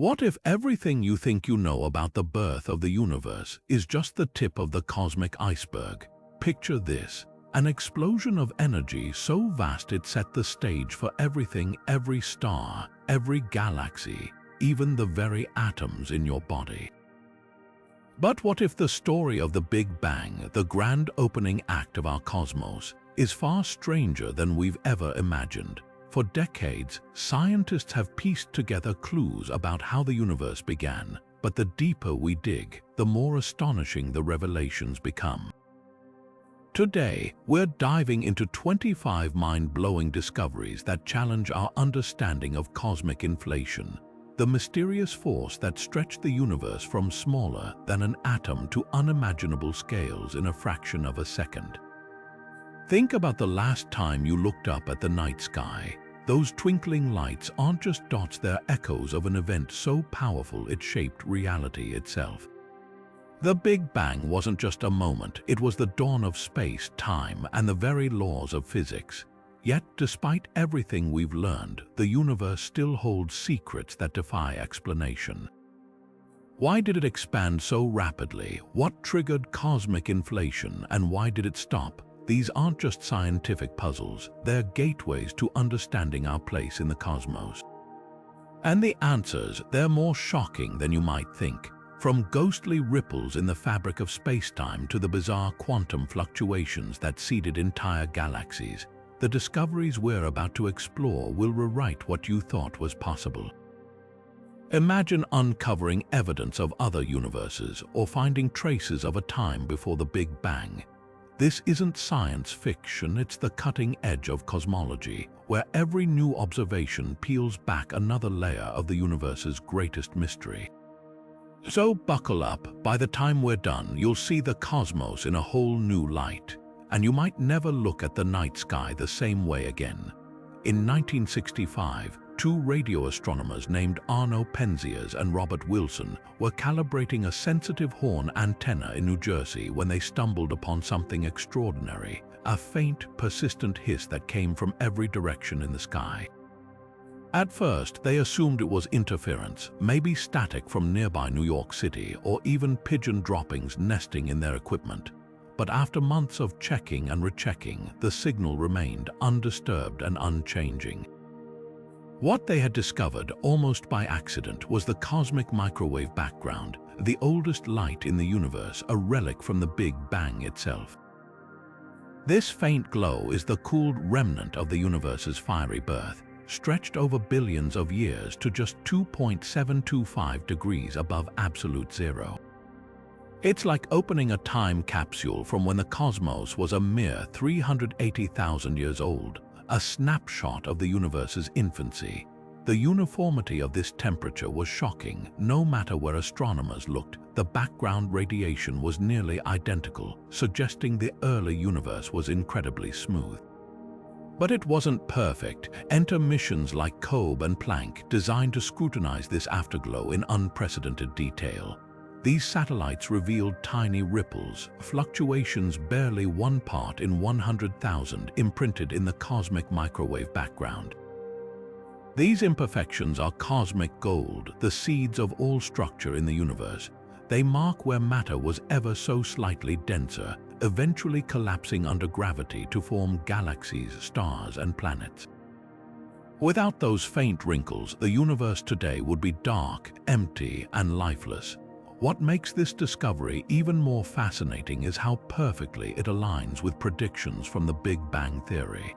What if everything you think you know about the birth of the universe is just the tip of the cosmic iceberg? Picture this, an explosion of energy so vast it set the stage for everything, every star, every galaxy, even the very atoms in your body. But what if the story of the Big Bang, the grand opening act of our cosmos, is far stranger than we've ever imagined? For decades, scientists have pieced together clues about how the universe began, but the deeper we dig, the more astonishing the revelations become. Today, we're diving into 25 mind-blowing discoveries that challenge our understanding of cosmic inflation, the mysterious force that stretched the universe from smaller than an atom to unimaginable scales in a fraction of a second. Think about the last time you looked up at the night sky. Those twinkling lights aren't just dots, they're echoes of an event so powerful it shaped reality itself. The Big Bang wasn't just a moment, it was the dawn of space, time, and the very laws of physics. Yet, despite everything we've learned, the universe still holds secrets that defy explanation. Why did it expand so rapidly? What triggered cosmic inflation, and why did it stop? These aren't just scientific puzzles, they're gateways to understanding our place in the cosmos. And the answers, they're more shocking than you might think. From ghostly ripples in the fabric of space-time to the bizarre quantum fluctuations that seeded entire galaxies, the discoveries we're about to explore will rewrite what you thought was possible. Imagine uncovering evidence of other universes or finding traces of a time before the Big Bang. This isn't science fiction, it's the cutting edge of cosmology, where every new observation peels back another layer of the universe's greatest mystery. So buckle up, by the time we're done, you'll see the cosmos in a whole new light, and you might never look at the night sky the same way again. In 1965, two radio astronomers named Arno Penzias and Robert Wilson were calibrating a sensitive horn antenna in New Jersey when they stumbled upon something extraordinary, a faint, persistent hiss that came from every direction in the sky. At first, they assumed it was interference, maybe static from nearby New York City or even pigeon droppings nesting in their equipment. But after months of checking and rechecking, the signal remained undisturbed and unchanging. What they had discovered, almost by accident, was the cosmic microwave background, the oldest light in the universe, a relic from the Big Bang itself. This faint glow is the cooled remnant of the universe's fiery birth, stretched over billions of years to just 2.725 degrees above absolute zero. It's like opening a time capsule from when the cosmos was a mere 380,000 years old, a snapshot of the universe's infancy. The uniformity of this temperature was shocking. No matter where astronomers looked, the background radiation was nearly identical, suggesting the early universe was incredibly smooth. But it wasn't perfect. Enter missions like COBE and Planck, designed to scrutinize this afterglow in unprecedented detail. These satellites revealed tiny ripples, fluctuations barely 1 part in 100,000 imprinted in the cosmic microwave background. These imperfections are cosmic gold, the seeds of all structure in the universe. They mark where matter was ever so slightly denser, eventually collapsing under gravity to form galaxies, stars, and planets. Without those faint wrinkles, the universe today would be dark, empty, and lifeless. What makes this discovery even more fascinating is how perfectly it aligns with predictions from the Big Bang theory.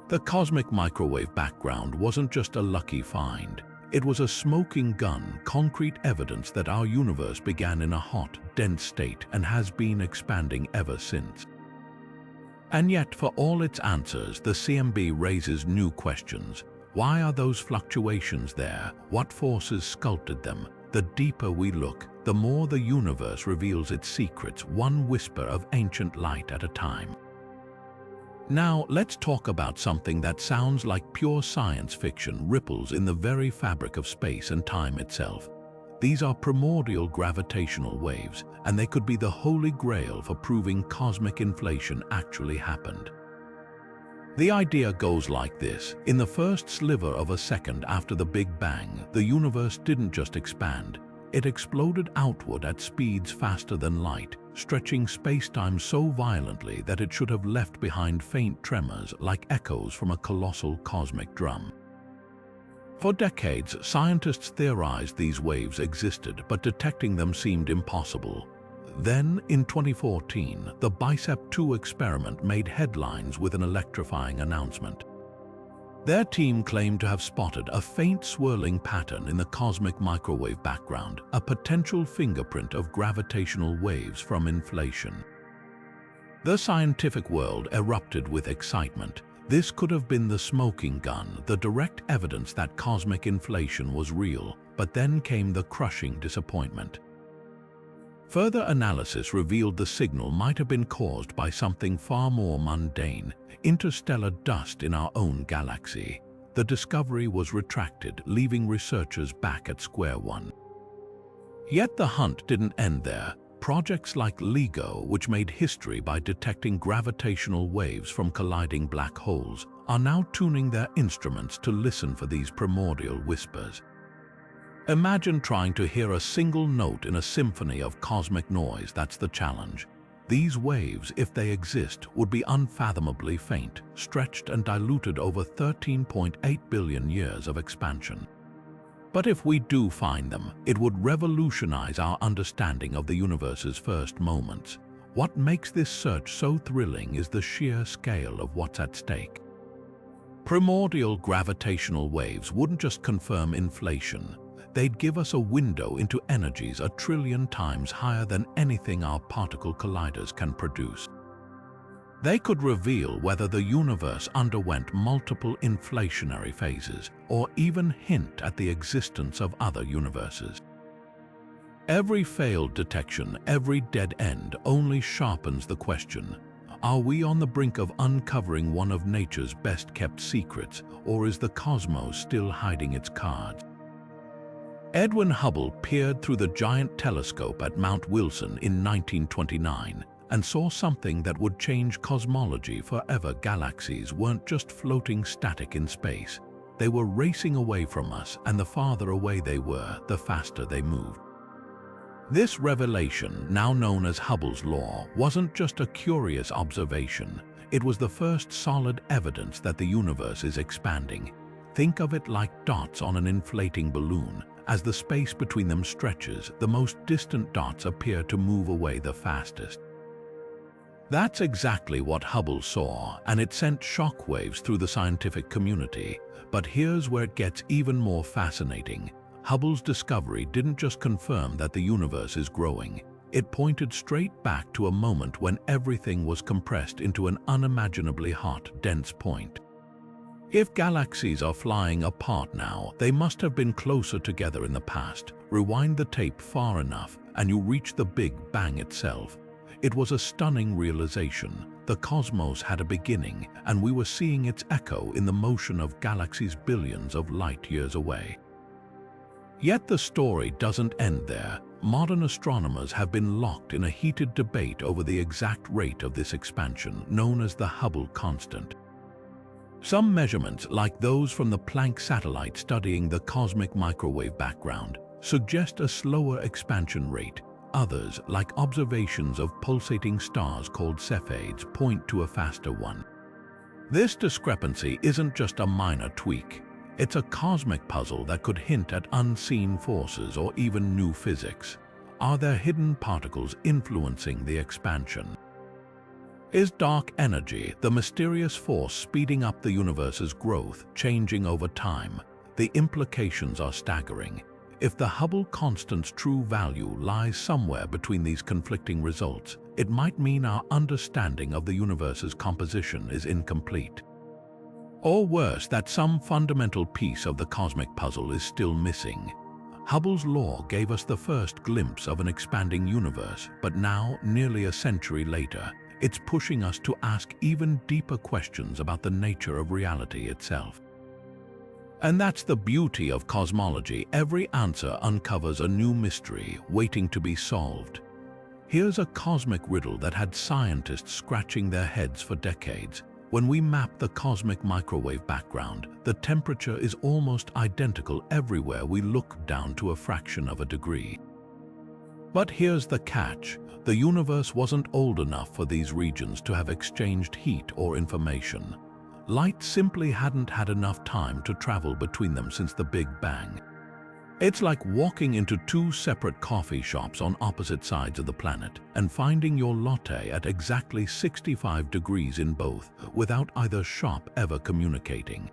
The cosmic microwave background wasn't just a lucky find. It was a smoking gun, concrete evidence that our universe began in a hot, dense state and has been expanding ever since. And yet, for all its answers, the CMB raises new questions. Why are those fluctuations there? What forces sculpted them? The deeper we look, the more the universe reveals its secrets, one whisper of ancient light at a time. Now, let's talk about something that sounds like pure science fiction, ripples in the very fabric of space and time itself. These are primordial gravitational waves, and they could be the holy grail for proving cosmic inflation actually happened. The idea goes like this. In the first sliver of a second after the Big Bang, the universe didn't just expand. It exploded outward at speeds faster than light, stretching space-time so violently that it should have left behind faint tremors like echoes from a colossal cosmic drum. For decades, scientists theorized these waves existed, but detecting them seemed impossible. Then, in 2014, the BICEP 2 experiment made headlines with an electrifying announcement. Their team claimed to have spotted a faint swirling pattern in the cosmic microwave background, a potential fingerprint of gravitational waves from inflation. The scientific world erupted with excitement. This could have been the smoking gun, the direct evidence that cosmic inflation was real, but then came the crushing disappointment. Further analysis revealed the signal might have been caused by something far more mundane: interstellar dust in our own galaxy. The discovery was retracted, leaving researchers back at square one. Yet the hunt didn't end there. Projects like LIGO, which made history by detecting gravitational waves from colliding black holes, are now tuning their instruments to listen for these primordial whispers. Imagine trying to hear a single note in a symphony of cosmic noise. That's the challenge. These waves, if they exist, would be unfathomably faint, stretched and diluted over 13.8 billion years of expansion. But if we do find them, it would revolutionize our understanding of the universe's first moments. What makes this search so thrilling is the sheer scale of what's at stake. Primordial gravitational waves wouldn't just confirm inflation. They'd give us a window into energies 1 trillion times higher than anything our particle colliders can produce. They could reveal whether the universe underwent multiple inflationary phases, or even hint at the existence of other universes. Every failed detection, every dead end, only sharpens the question: are we on the brink of uncovering one of nature's best-kept secrets, or is the cosmos still hiding its cards? Edwin Hubble peered through the giant telescope at Mount Wilson in 1929 and saw something that would change cosmology forever. Galaxies weren't just floating static in space. They were racing away from us, and the farther away they were, the faster they moved. This revelation, now known as Hubble's law, wasn't just a curious observation. It was the first solid evidence that the universe is expanding. Think of it like dots on an inflating balloon. As the space between them stretches, the most distant dots appear to move away the fastest. That's exactly what Hubble saw, and it sent shockwaves through the scientific community. But here's where it gets even more fascinating. Hubble's discovery didn't just confirm that the universe is growing. It pointed straight back to a moment when everything was compressed into an unimaginably hot, dense point. If galaxies are flying apart now, they must have been closer together in the past. Rewind the tape far enough, and you reach the Big Bang itself. It was a stunning realization. The cosmos had a beginning, and we were seeing its echo in the motion of galaxies billions of light years away. Yet the story doesn't end there. Modern astronomers have been locked in a heated debate over the exact rate of this expansion, known as the Hubble constant. Some measurements, like those from the Planck satellite studying the cosmic microwave background, suggest a slower expansion rate. Others, like observations of pulsating stars called Cepheids, point to a faster one. This discrepancy isn't just a minor tweak. It's a cosmic puzzle that could hint at unseen forces or even new physics. Are there hidden particles influencing the expansion? Is dark energy, the mysterious force speeding up the universe's growth, changing over time? The implications are staggering. If the Hubble constant's true value lies somewhere between these conflicting results, it might mean our understanding of the universe's composition is incomplete. Or worse, that some fundamental piece of the cosmic puzzle is still missing. Hubble's law gave us the first glimpse of an expanding universe, but now, nearly a century later, it's pushing us to ask even deeper questions about the nature of reality itself. And that's the beauty of cosmology. Every answer uncovers a new mystery waiting to be solved. Here's a cosmic riddle that had scientists scratching their heads for decades. When we map the cosmic microwave background, the temperature is almost identical everywhere we look down to a fraction of a degree. But here's the catch. The universe wasn't old enough for these regions to have exchanged heat or information. Light simply hadn't had enough time to travel between them since the Big Bang. It's like walking into two separate coffee shops on opposite sides of the planet and finding your latte at exactly 65 degrees in both, without either shop ever communicating.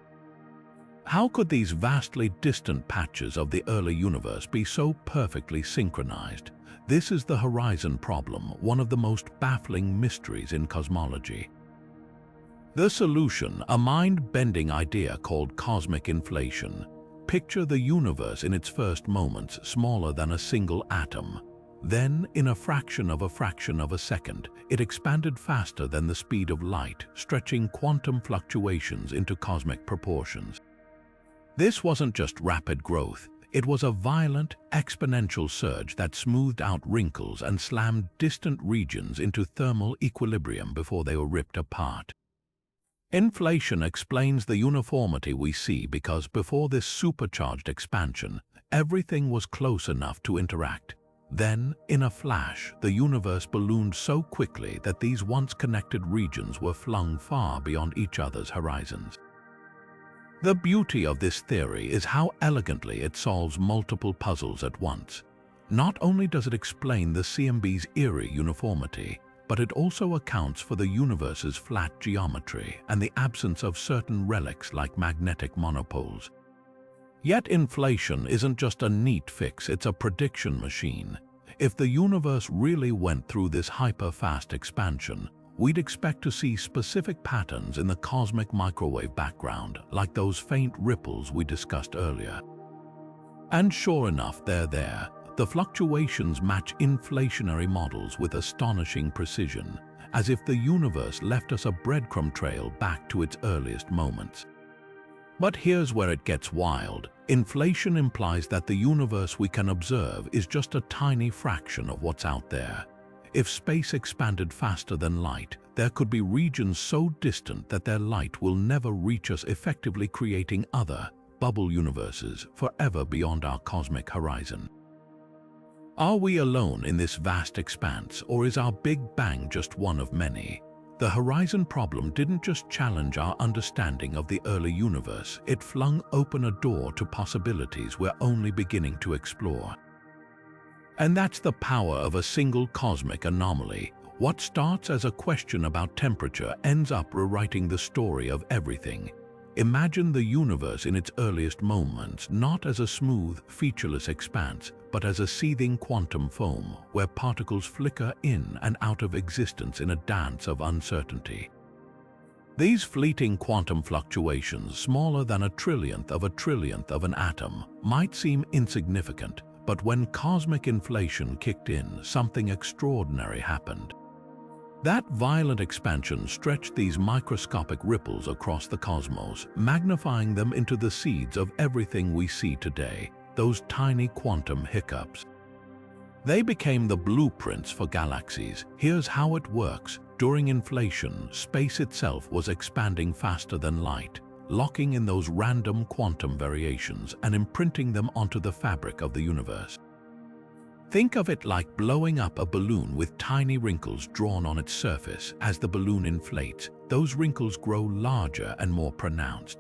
How could these vastly distant patches of the early universe be so perfectly synchronized? This is the Horizon problem, one of the most baffling mysteries in cosmology. The solution, a mind-bending idea called cosmic inflation. Picture the universe in its first moments smaller than a single atom. Then, in a fraction of a second, it expanded faster than the speed of light, stretching quantum fluctuations into cosmic proportions. This wasn't just rapid growth. It was a violent, exponential surge that smoothed out wrinkles and slammed distant regions into thermal equilibrium before they were ripped apart. Inflation explains the uniformity we see because before this supercharged expansion, everything was close enough to interact. Then, in a flash, the universe ballooned so quickly that these once connected regions were flung far beyond each other's horizons. The beauty of this theory is how elegantly it solves multiple puzzles at once. Not only does it explain the CMB's eerie uniformity, but it also accounts for the universe's flat geometry and the absence of certain relics like magnetic monopoles. Yet inflation isn't just a neat fix, it's a prediction machine. If the universe really went through this hyper-fast expansion, we'd expect to see specific patterns in the cosmic microwave background, like those faint ripples we discussed earlier. And sure enough, they're there. The fluctuations match inflationary models with astonishing precision, as if the universe left us a breadcrumb trail back to its earliest moments. But here's where it gets wild. Inflation implies that the universe we can observe is just a tiny fraction of what's out there. If space expanded faster than light, there could be regions so distant that their light will never reach us, effectively creating other, bubble universes forever beyond our cosmic horizon. Are we alone in this vast expanse, or is our Big Bang just one of many? The Horizon problem didn't just challenge our understanding of the early universe, it flung open a door to possibilities we're only beginning to explore. And that's the power of a single cosmic anomaly. What starts as a question about temperature ends up rewriting the story of everything. Imagine the universe in its earliest moments not as a smooth, featureless expanse, but as a seething quantum foam where particles flicker in and out of existence in a dance of uncertainty. These fleeting quantum fluctuations, smaller than a trillionth of an atom, might seem insignificant, but when cosmic inflation kicked in, something extraordinary happened. That violent expansion stretched these microscopic ripples across the cosmos, magnifying them into the seeds of everything we see today, those tiny quantum hiccups. They became the blueprints for galaxies. Here's how it works. During inflation, space itself was expanding faster than light, locking in those random quantum variations and imprinting them onto the fabric of the universe. Think of it like blowing up a balloon with tiny wrinkles drawn on its surface. As the balloon inflates, those wrinkles grow larger and more pronounced.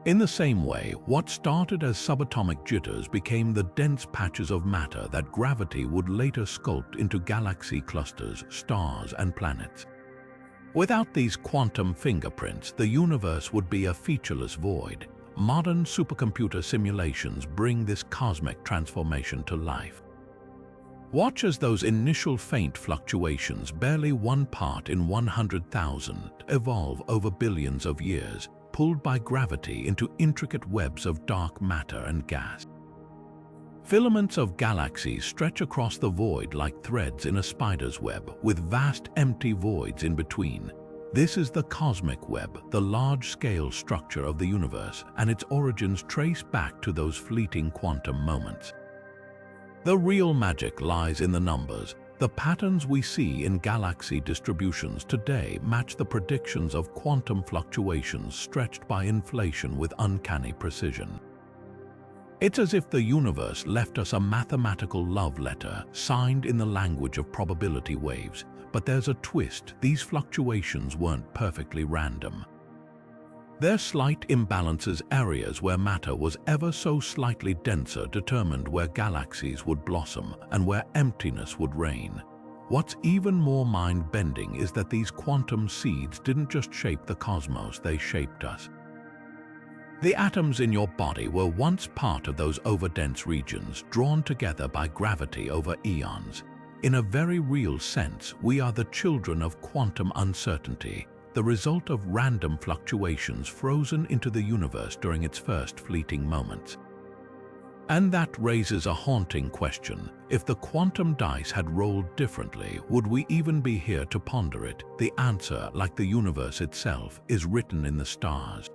In the same way, what started as subatomic jitters became the dense patches of matter that gravity would later sculpt into galaxy clusters, stars, and planets. Without these quantum fingerprints, the universe would be a featureless void. Modern supercomputer simulations bring this cosmic transformation to life. Watch as those initial faint fluctuations, barely 1 part in 100,000, evolve over billions of years, pulled by gravity into intricate webs of dark matter and gas. Filaments of galaxies stretch across the void like threads in a spider's web, with vast empty voids in between. This is the cosmic web, the large-scale structure of the universe, and its origins trace back to those fleeting quantum moments. The real magic lies in the numbers. The patterns we see in galaxy distributions today match the predictions of quantum fluctuations stretched by inflation with uncanny precision. It's as if the universe left us a mathematical love letter signed in the language of probability waves. But there's a twist: these fluctuations weren't perfectly random. Their slight imbalances, areas where matter was ever so slightly denser, determined where galaxies would blossom and where emptiness would reign. What's even more mind-bending is that these quantum seeds didn't just shape the cosmos, they shaped us. The atoms in your body were once part of those overdense regions, drawn together by gravity over eons. In a very real sense, we are the children of quantum uncertainty, the result of random fluctuations frozen into the universe during its first fleeting moments. And that raises a haunting question. If the quantum dice had rolled differently, would we even be here to ponder it? The answer, like the universe itself, is written in the stars.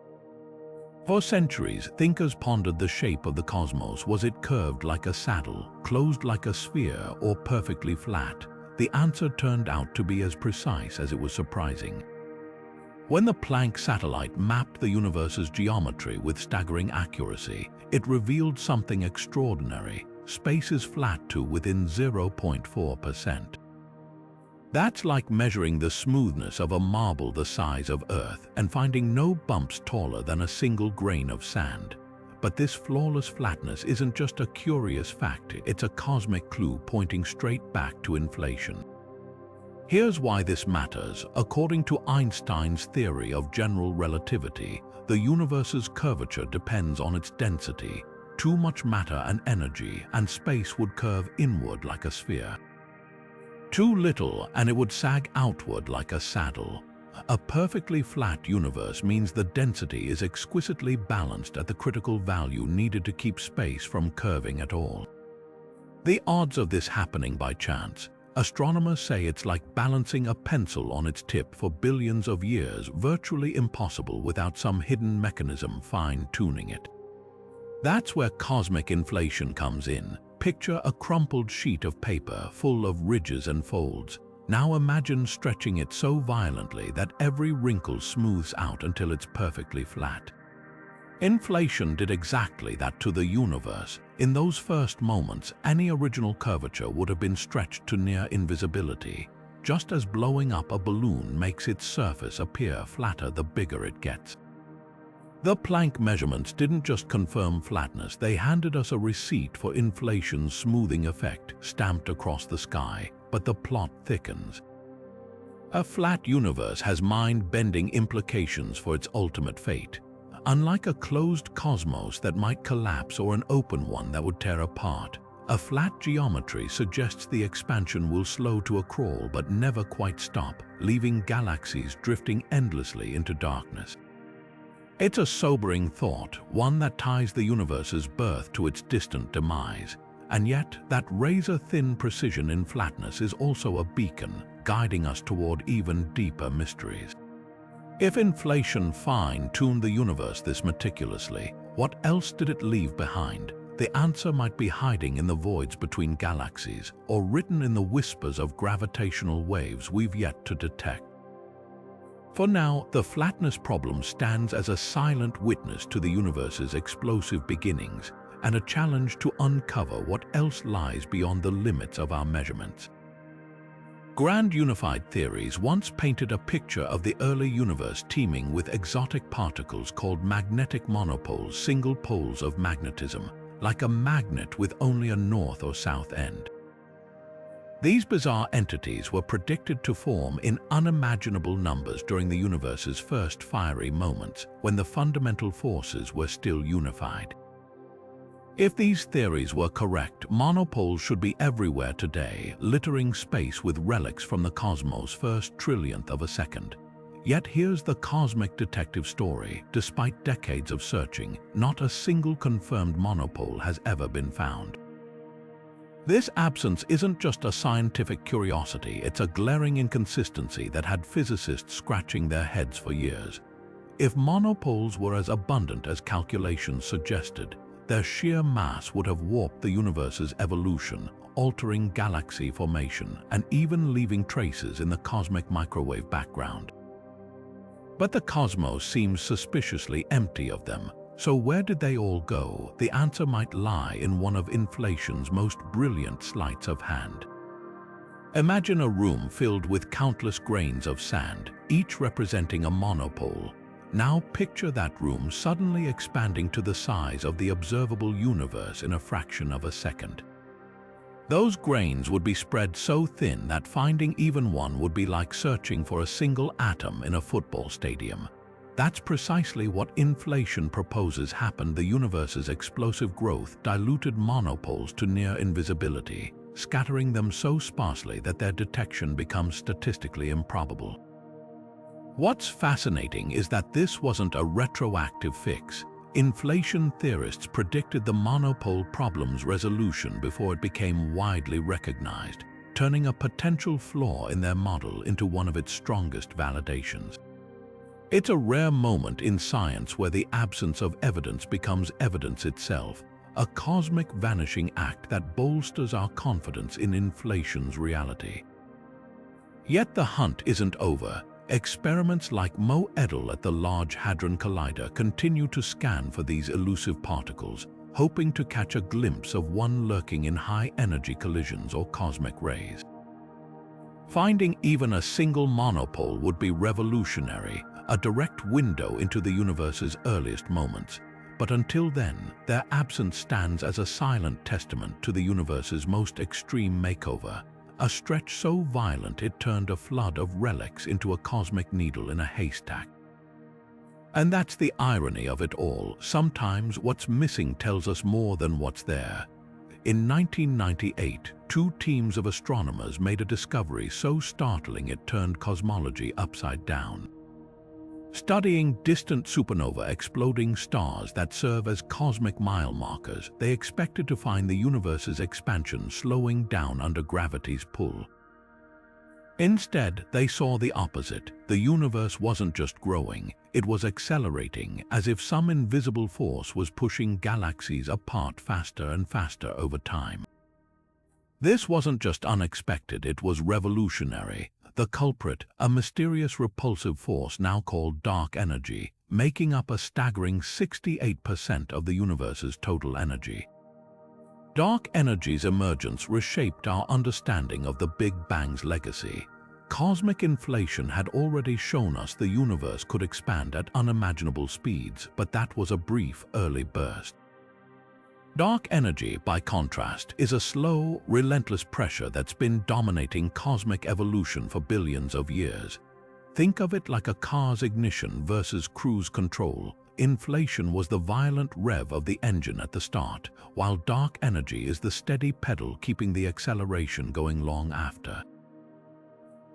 For centuries, thinkers pondered the shape of the cosmos. Was it curved like a saddle, closed like a sphere, or perfectly flat? The answer turned out to be as precise as it was surprising. When the Planck satellite mapped the universe's geometry with staggering accuracy, it revealed something extraordinary. Space is flat to within 0.4%. That's like measuring the smoothness of a marble the size of Earth and finding no bumps taller than a single grain of sand. But this flawless flatness isn't just a curious fact, it's a cosmic clue pointing straight back to inflation. Here's why this matters. According to Einstein's theory of general relativity, the universe's curvature depends on its density. Too much matter and energy, and space would curve inward like a sphere. Too little, and it would sag outward like a saddle. A perfectly flat universe means the density is exquisitely balanced at the critical value needed to keep space from curving at all. The odds of this happening by chance? Astronomers say it's like balancing a pencil on its tip for billions of years, virtually impossible without some hidden mechanism fine-tuning it. That's where cosmic inflation comes in. Picture a crumpled sheet of paper full of ridges and folds. Now imagine stretching it so violently that every wrinkle smooths out until it's perfectly flat. Inflation did exactly that to the universe. In those first moments, any original curvature would have been stretched to near invisibility, just as blowing up a balloon makes its surface appear flatter the bigger it gets. The Planck measurements didn't just confirm flatness, they handed us a receipt for inflation's smoothing effect stamped across the sky, but the plot thickens. A flat universe has mind-bending implications for its ultimate fate. Unlike a closed cosmos that might collapse or an open one that would tear apart, a flat geometry suggests the expansion will slow to a crawl but never quite stop, leaving galaxies drifting endlessly into darkness. It's a sobering thought, one that ties the universe's birth to its distant demise. And yet, that razor-thin precision in flatness is also a beacon, guiding us toward even deeper mysteries. If inflation fine-tuned the universe this meticulously, what else did it leave behind? The answer might be hiding in the voids between galaxies, or written in the whispers of gravitational waves we've yet to detect. For now, the flatness problem stands as a silent witness to the universe's explosive beginnings, and a challenge to uncover what else lies beyond the limits of our measurements. Grand unified theories once painted a picture of the early universe teeming with exotic particles called magnetic monopoles, single poles of magnetism, like a magnet with only a north or south end. These bizarre entities were predicted to form in unimaginable numbers during the universe's first fiery moments, when the fundamental forces were still unified. If these theories were correct, monopoles should be everywhere today, littering space with relics from the cosmos' first trillionth of a second. Yet here's the cosmic detective story. Despite decades of searching, not a single confirmed monopole has ever been found. This absence isn't just a scientific curiosity, it's a glaring inconsistency that had physicists scratching their heads for years. If monopoles were as abundant as calculations suggested, their sheer mass would have warped the universe's evolution, altering galaxy formation and even leaving traces in the cosmic microwave background. But the cosmos seems suspiciously empty of them. So where did they all go? The answer might lie in one of inflation's most brilliant sleights of hand. Imagine a room filled with countless grains of sand, each representing a monopole. Now picture that room suddenly expanding to the size of the observable universe in a fraction of a second. Those grains would be spread so thin that finding even one would be like searching for a single atom in a football stadium. That's precisely what inflation proposes happened. The universe's explosive growth diluted monopoles to near invisibility, scattering them so sparsely that their detection becomes statistically improbable. What's fascinating is that this wasn't a retroactive fix. Inflation theorists predicted the monopole problem's resolution before it became widely recognized, turning a potential flaw in their model into one of its strongest validations. It's a rare moment in science where the absence of evidence becomes evidence itself, a cosmic vanishing act that bolsters our confidence in inflation's reality. Yet the hunt isn't over. Experiments like MOEDL at the Large Hadron Collider continue to scan for these elusive particles, hoping to catch a glimpse of one lurking in high-energy collisions or cosmic rays. Finding even a single monopole would be revolutionary, a direct window into the universe's earliest moments. But until then, their absence stands as a silent testament to the universe's most extreme makeover, a stretch so violent it turned a flood of relics into a cosmic needle in a haystack. And that's the irony of it all. Sometimes what's missing tells us more than what's there. In 1998, two teams of astronomers made a discovery so startling it turned cosmology upside down. Studying distant supernova exploding stars that serve as cosmic mile markers, they expected to find the universe's expansion slowing down under gravity's pull. Instead, they saw the opposite. The universe wasn't just growing, it was accelerating, as if some invisible force was pushing galaxies apart faster and faster over time. This wasn't just unexpected, it was revolutionary. The culprit, a mysterious repulsive force now called dark energy, making up a staggering 68% of the universe's total energy. Dark energy's emergence reshaped our understanding of the Big Bang's legacy. Cosmic inflation had already shown us the universe could expand at unimaginable speeds, but that was a brief, early burst. Dark energy, by contrast, is a slow, relentless pressure that's been dominating cosmic evolution for billions of years. Think of it like a car's ignition versus cruise control. Inflation was the violent rev of the engine at the start, while dark energy is the steady pedal keeping the acceleration going long after.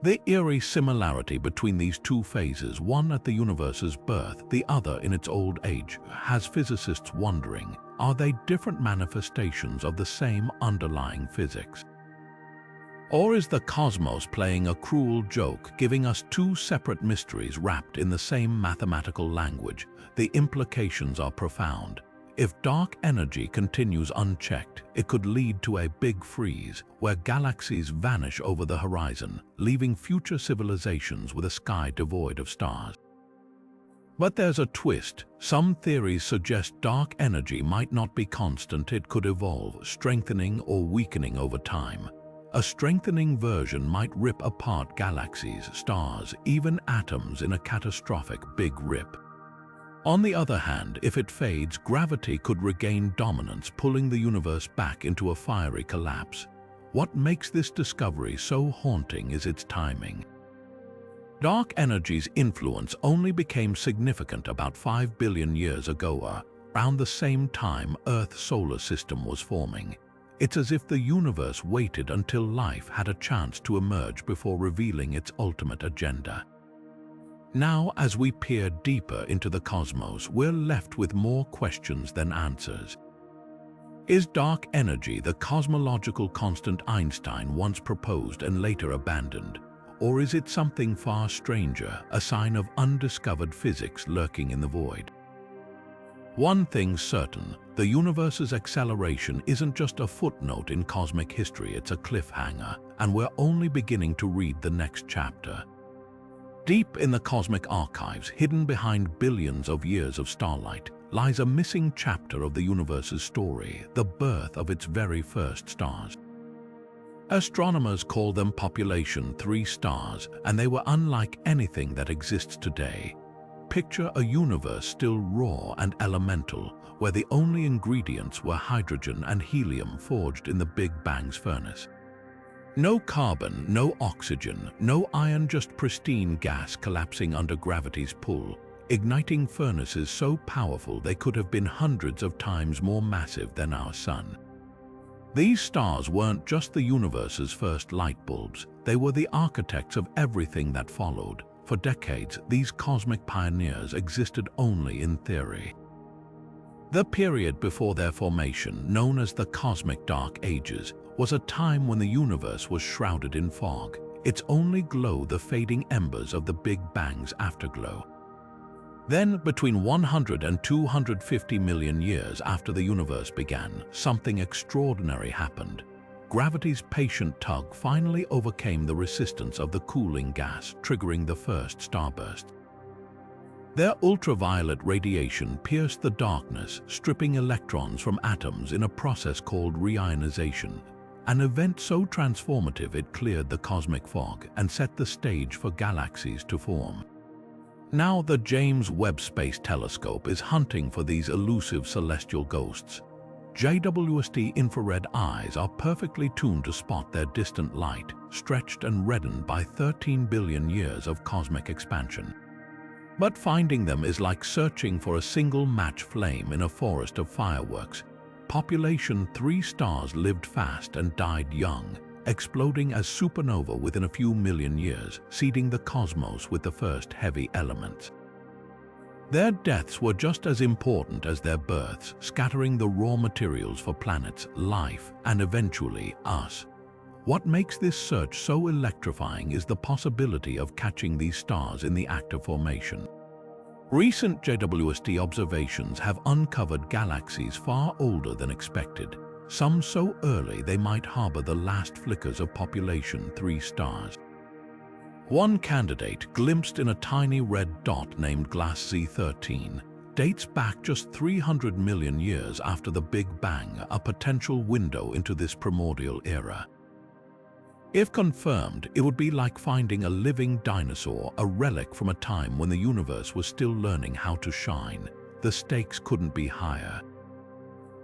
The eerie similarity between these two phases, one at the universe's birth, the other in its old age, has physicists wondering, are they different manifestations of the same underlying physics? Or is the cosmos playing a cruel joke, giving us two separate mysteries wrapped in the same mathematical language? The implications are profound. If dark energy continues unchecked, it could lead to a big freeze, where galaxies vanish over the horizon, leaving future civilizations with a sky devoid of stars. But there's a twist. Some theories suggest dark energy might not be constant. It could evolve, strengthening or weakening over time. A strengthening version might rip apart galaxies, stars, even atoms in a catastrophic big rip. On the other hand, if it fades, gravity could regain dominance, pulling the universe back into a fiery collapse. What makes this discovery so haunting is its timing. Dark energy's influence only became significant about 5 billion years ago, around the same time Earth's solar system was forming. It's as if the universe waited until life had a chance to emerge before revealing its ultimate agenda. Now, as we peer deeper into the cosmos, we're left with more questions than answers. Is dark energy the cosmological constant Einstein once proposed and later abandoned? Or is it something far stranger, a sign of undiscovered physics lurking in the void? One thing's certain, the universe's acceleration isn't just a footnote in cosmic history, it's a cliffhanger, and we're only beginning to read the next chapter. Deep in the cosmic archives, hidden behind billions of years of starlight, lies a missing chapter of the universe's story, the birth of its very first stars. Astronomers call them population 3 stars, and they were unlike anything that exists today. Picture a universe still raw and elemental, where the only ingredients were hydrogen and helium forged in the Big Bang's furnace. No carbon, no oxygen, no iron, just pristine gas collapsing under gravity's pull, igniting furnaces so powerful they could have been hundreds of times more massive than our sun. These stars weren't just the universe's first light bulbs, they were the architects of everything that followed. For decades, these cosmic pioneers existed only in theory. The period before their formation, known as the Cosmic Dark Ages, was a time when the universe was shrouded in fog, its only glow the fading embers of the Big Bang's afterglow. Then, between 100 and 250 million years after the universe began, something extraordinary happened. Gravity's patient tug finally overcame the resistance of the cooling gas, triggering the first starburst. Their ultraviolet radiation pierced the darkness, stripping electrons from atoms in a process called reionization, an event so transformative it cleared the cosmic fog and set the stage for galaxies to form. Now the James Webb Space Telescope is hunting for these elusive celestial ghosts. JWST infrared eyes are perfectly tuned to spot their distant light, stretched and reddened by 13 billion years of cosmic expansion. But finding them is like searching for a single match flame in a forest of fireworks. Population 3 stars lived fast and died young, exploding as supernova within a few million years, seeding the cosmos with the first heavy elements. Their deaths were just as important as their births, scattering the raw materials for planets, life, and eventually us. What makes this search so electrifying is the possibility of catching these stars in the act of formation. Recent JWST observations have uncovered galaxies far older than expected, some so early they might harbor the last flickers of population 3 stars. One candidate, glimpsed in a tiny red dot named Glass Z13, dates back just 300 million years after the Big Bang, a potential window into this primordial era. If confirmed, it would be like finding a living dinosaur, a relic from a time when the universe was still learning how to shine. The stakes couldn't be higher.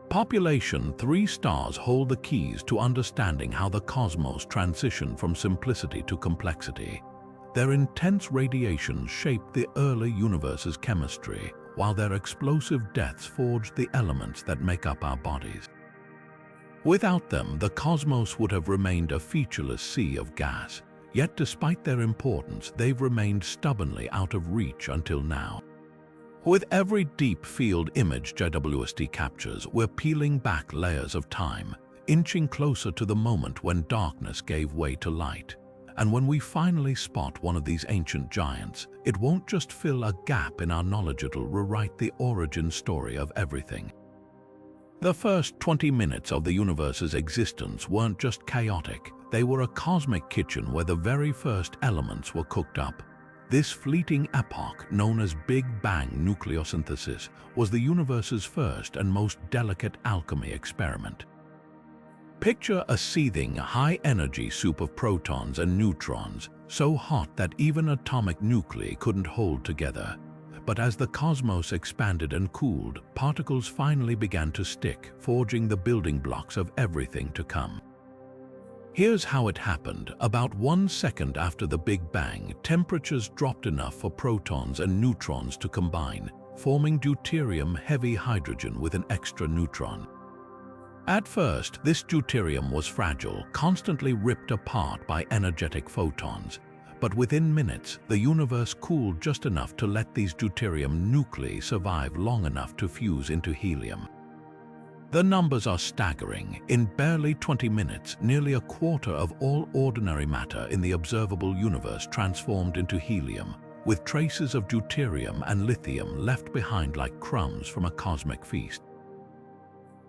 Population 3 stars hold the keys to understanding how the cosmos transitioned from simplicity to complexity. Their intense radiation shaped the early universe's chemistry, while their explosive deaths forged the elements that make up our bodies. Without them, the cosmos would have remained a featureless sea of gas. Yet despite their importance, they've remained stubbornly out of reach until now. With every deep field image JWST captures, we're peeling back layers of time, inching closer to the moment when darkness gave way to light. And when we finally spot one of these ancient giants, it won't just fill a gap in our knowledge, it'll rewrite the origin story of everything. The first 20 minutes of the universe's existence weren't just chaotic, they were a cosmic kitchen where the very first elements were cooked up. This fleeting epoch, known as Big Bang nucleosynthesis, was the universe's first and most delicate alchemy experiment. Picture a seething, high-energy soup of protons and neutrons, so hot that even atomic nuclei couldn't hold together. But as the cosmos expanded and cooled, particles finally began to stick, forging the building blocks of everything to come. Here's how it happened. About 1 second after the Big Bang, temperatures dropped enough for protons and neutrons to combine, forming deuterium-heavy hydrogen with an extra neutron. At first, this deuterium was fragile, constantly ripped apart by energetic photons. But within minutes, the universe cooled just enough to let these deuterium nuclei survive long enough to fuse into helium. The numbers are staggering. In barely 20 minutes, nearly a quarter of all ordinary matter in the observable universe transformed into helium, with traces of deuterium and lithium left behind like crumbs from a cosmic feast.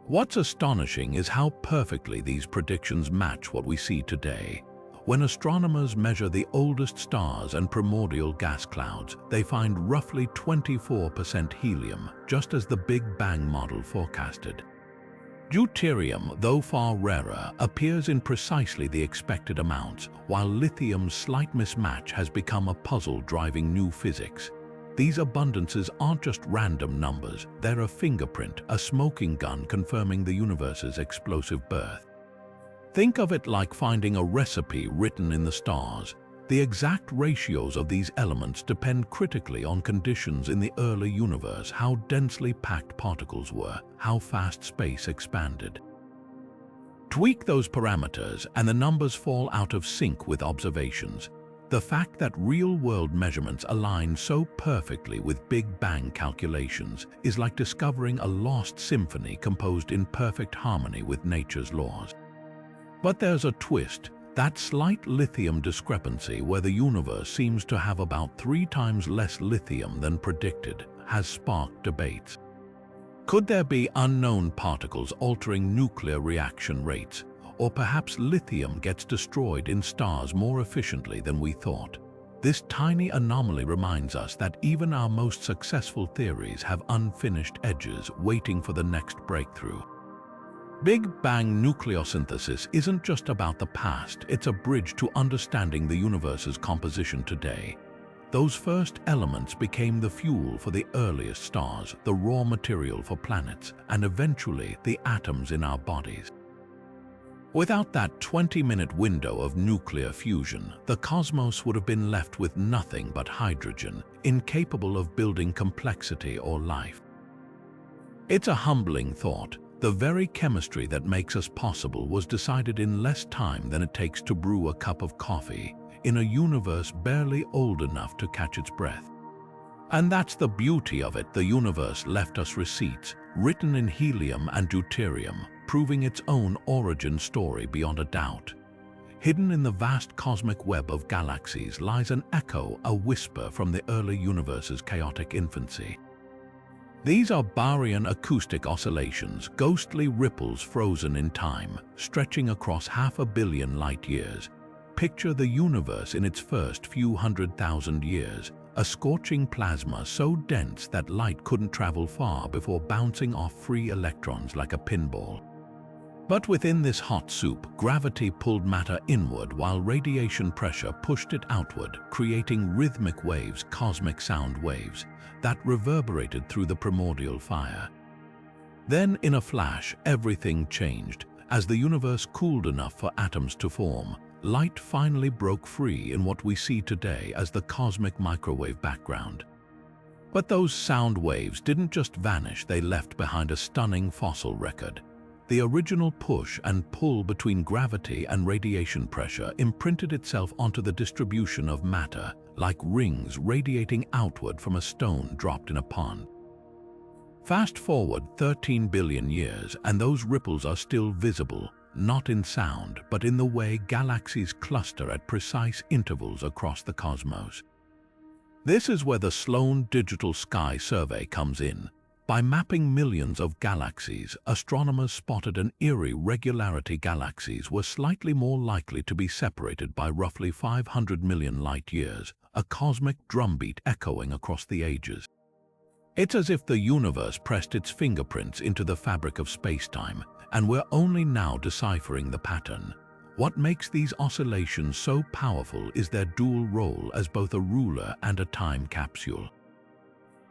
What's astonishing is how perfectly these predictions match what we see today. When astronomers measure the oldest stars and primordial gas clouds, they find roughly 24% helium, just as the Big Bang model forecasted. Deuterium, though far rarer, appears in precisely the expected amounts, while lithium's slight mismatch has become a puzzle driving new physics. These abundances aren't just random numbers, they're a fingerprint, a smoking gun confirming the universe's explosive birth. Think of it like finding a recipe written in the stars. The exact ratios of these elements depend critically on conditions in the early universe, how densely packed particles were, how fast space expanded. Tweak those parameters and the numbers fall out of sync with observations. The fact that real-world measurements align so perfectly with Big Bang calculations is like discovering a lost symphony composed in perfect harmony with nature's laws. But there's a twist. That slight lithium discrepancy, where the universe seems to have about 3 times less lithium than predicted, has sparked debates. Could there be unknown particles altering nuclear reaction rates? Or perhaps lithium gets destroyed in stars more efficiently than we thought? This tiny anomaly reminds us that even our most successful theories have unfinished edges waiting for the next breakthrough. Big Bang nucleosynthesis isn't just about the past, it's a bridge to understanding the universe's composition today. Those first elements became the fuel for the earliest stars, the raw material for planets, and eventually the atoms in our bodies. Without that 20-minute window of nuclear fusion, the cosmos would have been left with nothing but hydrogen, incapable of building complexity or life. It's a humbling thought. The very chemistry that makes us possible was decided in less time than it takes to brew a cup of coffee, in a universe barely old enough to catch its breath. And that's the beauty of it. The universe left us receipts, written in helium and deuterium, proving its own origin story beyond a doubt. Hidden in the vast cosmic web of galaxies lies an echo, a whisper from the early universe's chaotic infancy. These are Barrian acoustic oscillations, ghostly ripples frozen in time, stretching across 500 million light-years. Picture the universe in its first few 100,000 years, a scorching plasma so dense that light couldn't travel far before bouncing off free electrons like a pinball. But within this hot soup, gravity pulled matter inward while radiation pressure pushed it outward, creating rhythmic waves, cosmic sound waves, that reverberated through the primordial fire. Then, in a flash, everything changed. As the universe cooled enough for atoms to form, light finally broke free in what we see today as the cosmic microwave background. But those sound waves didn't just vanish, they left behind a stunning fossil record. The original push and pull between gravity and radiation pressure imprinted itself onto the distribution of matter, like rings radiating outward from a stone dropped in a pond. Fast forward 13 billion years, and those ripples are still visible, not in sound, but in the way galaxies cluster at precise intervals across the cosmos. This is where the Sloan Digital Sky Survey comes in. By mapping millions of galaxies, astronomers spotted an eerie regularity. Galaxies were slightly more likely to be separated by roughly 500 million light-years, a cosmic drumbeat echoing across the ages. It's as if the universe pressed its fingerprints into the fabric of space-time, and we're only now deciphering the pattern. What makes these oscillations so powerful is their dual role as both a ruler and a time capsule.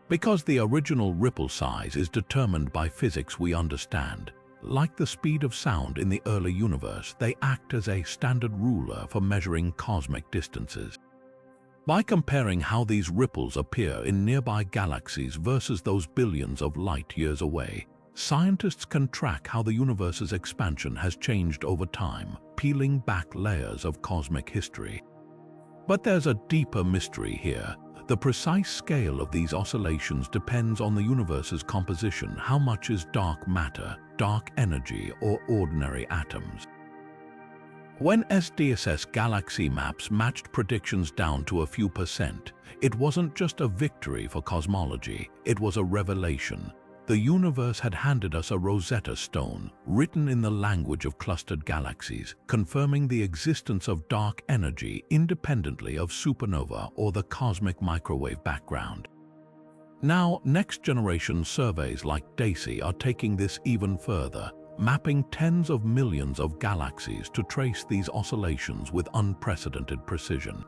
Because the original ripple size is determined by physics we understand, like the speed of sound in the early universe, they act as a standard ruler for measuring cosmic distances. By comparing how these ripples appear in nearby galaxies versus those billions of light-years away, scientists can track how the universe's expansion has changed over time, peeling back layers of cosmic history. But there's a deeper mystery here. The precise scale of these oscillations depends on the universe's composition. How much is dark matter, dark energy, or ordinary atoms? When SDSS galaxy maps matched predictions down to a few percent, it wasn't just a victory for cosmology, it was a revelation. The universe had handed us a Rosetta Stone, written in the language of clustered galaxies, confirming the existence of dark energy independently of supernova or the cosmic microwave background. Now, next-generation surveys like DAISY are taking this even further, mapping tens of millions of galaxies to trace these oscillations with unprecedented precision.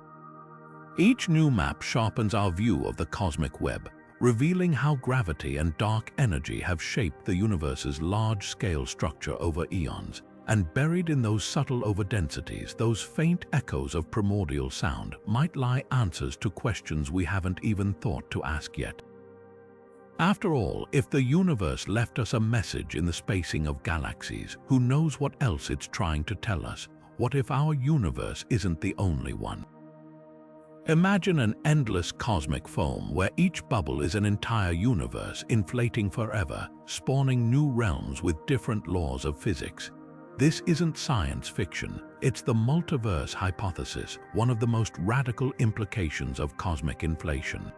Each new map sharpens our view of the cosmic web, revealing how gravity and dark energy have shaped the universe's large-scale structure over eons. And buried in those subtle overdensities, those faint echoes of primordial sound, might lie answers to questions we haven't even thought to ask yet. After all, if the universe left us a message in the spacing of galaxies, who knows what else it's trying to tell us? What if our universe isn't the only one? Imagine an endless cosmic foam where each bubble is an entire universe inflating forever, spawning new realms with different laws of physics. This isn't science fiction, it's the multiverse hypothesis, one of the most radical implications of cosmic inflation.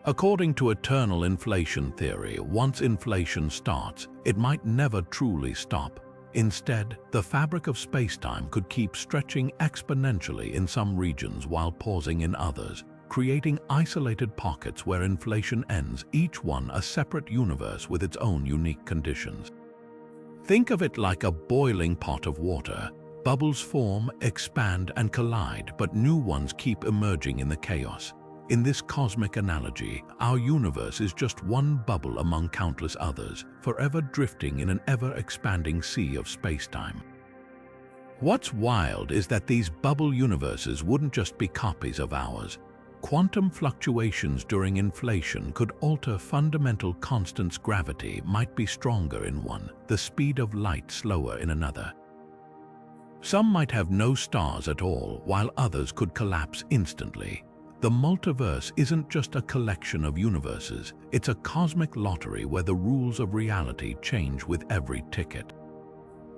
According to eternal inflation theory, once inflation starts, it might never truly stop. Instead, the fabric of spacetime could keep stretching exponentially in some regions while pausing in others, creating isolated pockets where inflation ends, each one a separate universe with its own unique conditions. Think of it like a boiling pot of water. Bubbles form, expand, and collide, but new ones keep emerging in the chaos. In this cosmic analogy, our universe is just one bubble among countless others, forever drifting in an ever-expanding sea of spacetime. What's wild is that these bubble universes wouldn't just be copies of ours. Quantum fluctuations during inflation could alter fundamental constants. Gravity might be stronger in one, the speed of light slower in another. Some might have no stars at all, while others could collapse instantly. The multiverse isn't just a collection of universes, it's a cosmic lottery where the rules of reality change with every ticket.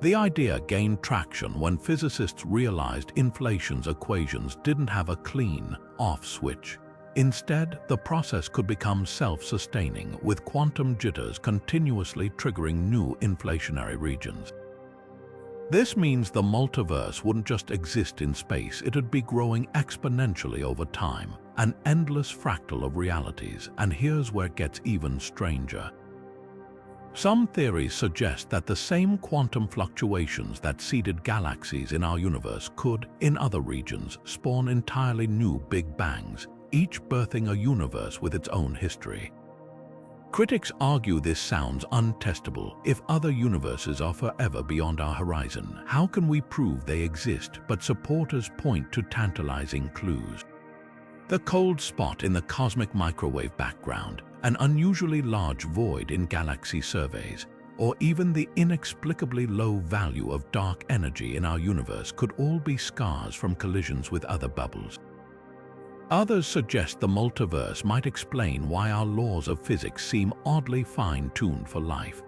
The idea gained traction when physicists realized inflation's equations didn't have a clean, off switch. Instead, the process could become self-sustaining, with quantum jitters continuously triggering new inflationary regions. This means the multiverse wouldn't just exist in space, it'd be growing exponentially over time, an endless fractal of realities. And here's where it gets even stranger. Some theories suggest that the same quantum fluctuations that seeded galaxies in our universe could, in other regions, spawn entirely new Big Bangs, each birthing a universe with its own history. Critics argue this sounds untestable. If other universes are forever beyond our horizon, how can we prove they exist? But supporters point to tantalizing clues. The cold spot in the cosmic microwave background, an unusually large void in galaxy surveys, or even the inexplicably low value of dark energy in our universe could all be scars from collisions with other bubbles. Others suggest the multiverse might explain why our laws of physics seem oddly fine-tuned for life.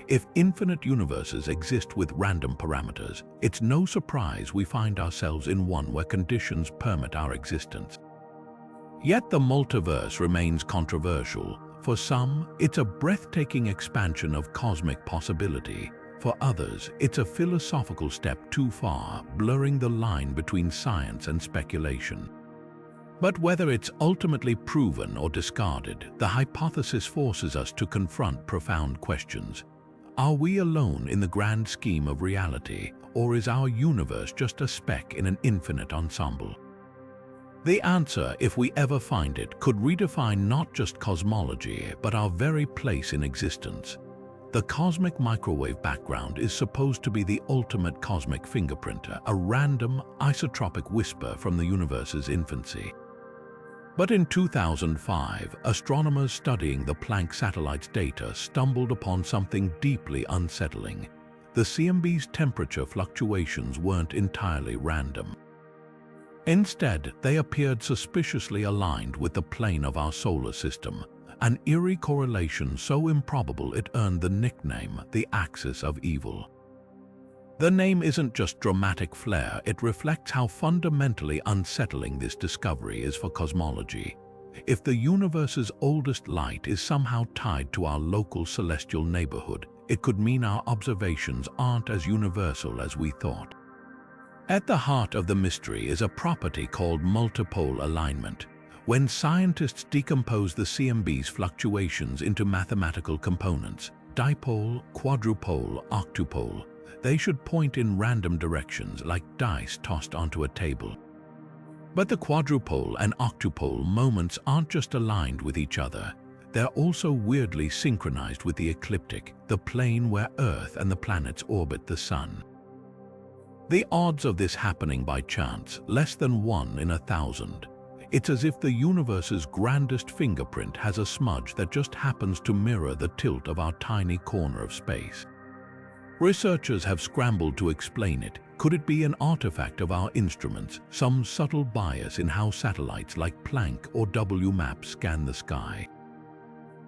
If infinite universes exist with random parameters, it's no surprise we find ourselves in one where conditions permit our existence. Yet the multiverse remains controversial. For some, it's a breathtaking expansion of cosmic possibility. For others, it's a philosophical step too far, blurring the line between science and speculation. But whether it's ultimately proven or discarded, the hypothesis forces us to confront profound questions. Are we alone in the grand scheme of reality, or is our universe just a speck in an infinite ensemble? The answer, if we ever find it, could redefine not just cosmology, but our very place in existence. The cosmic microwave background is supposed to be the ultimate cosmic fingerprint, a random, isotropic whisper from the universe's infancy. But in 2005, astronomers studying the Planck satellite's data stumbled upon something deeply unsettling. The CMB's temperature fluctuations weren't entirely random. Instead, they appeared suspiciously aligned with the plane of our solar system, an eerie correlation so improbable it earned the nickname the axis of evil. The name isn't just dramatic flair, it reflects how fundamentally unsettling this discovery is for cosmology. If the universe's oldest light is somehow tied to our local celestial neighborhood, it could mean our observations aren't as universal as we thought. At the heart of the mystery is a property called multipole alignment. When scientists decompose the CMB's fluctuations into mathematical components, dipole, quadrupole, octupole, they should point in random directions like dice tossed onto a table. But the quadrupole and octupole moments aren't just aligned with each other, they're also weirdly synchronized with the ecliptic, the plane where Earth and the planets orbit the Sun. The odds of this happening by chance, less than 1 in 1,000. It's as if the universe's grandest fingerprint has a smudge that just happens to mirror the tilt of our tiny corner of space. Researchers have scrambled to explain it. Could it be an artifact of our instruments, some subtle bias in how satellites like Planck or WMAP scan the sky?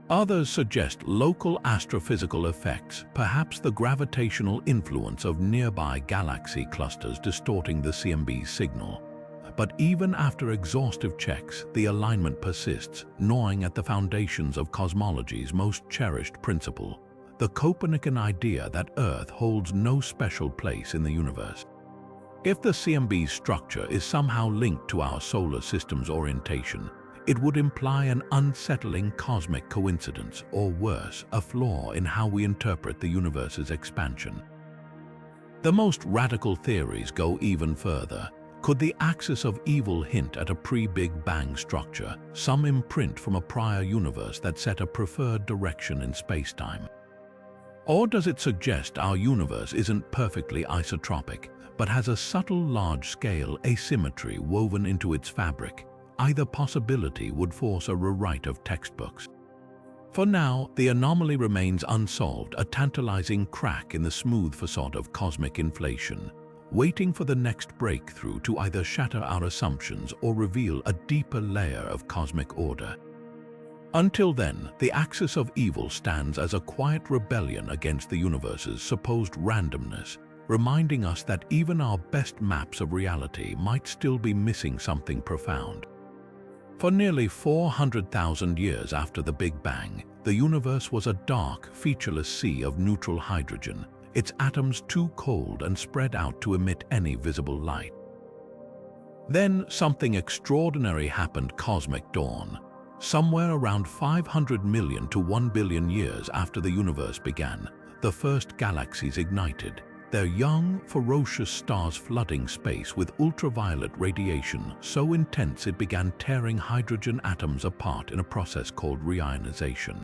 Others suggest local astrophysical effects, perhaps the gravitational influence of nearby galaxy clusters distorting the CMB's signal. But even after exhaustive checks, the alignment persists, gnawing at the foundations of cosmology's most cherished principle, the Copernican idea that Earth holds no special place in the universe. If the CMB's structure is somehow linked to our solar system's orientation, it would imply an unsettling cosmic coincidence, or worse, a flaw in how we interpret the universe's expansion. The most radical theories go even further. Could the axis of evil hint at a pre-Big Bang structure, some imprint from a prior universe that set a preferred direction in spacetime? Or does it suggest our universe isn't perfectly isotropic, but has a subtle large-scale asymmetry woven into its fabric? Either possibility would force a rewrite of textbooks. For now, the anomaly remains unsolved, a tantalizing crack in the smooth facade of cosmic inflation, waiting for the next breakthrough to either shatter our assumptions or reveal a deeper layer of cosmic order. Until then, the axis of evil stands as a quiet rebellion against the universe's supposed randomness, reminding us that even our best maps of reality might still be missing something profound. For nearly 400,000 years after the Big Bang, the universe was a dark, featureless sea of neutral hydrogen, its atoms too cold and spread out to emit any visible light. Then something extraordinary happened: cosmic dawn. Somewhere around 500 million to 1 billion years after the universe began, the first galaxies ignited, their young, ferocious stars flooding space with ultraviolet radiation so intense it began tearing hydrogen atoms apart in a process called reionization.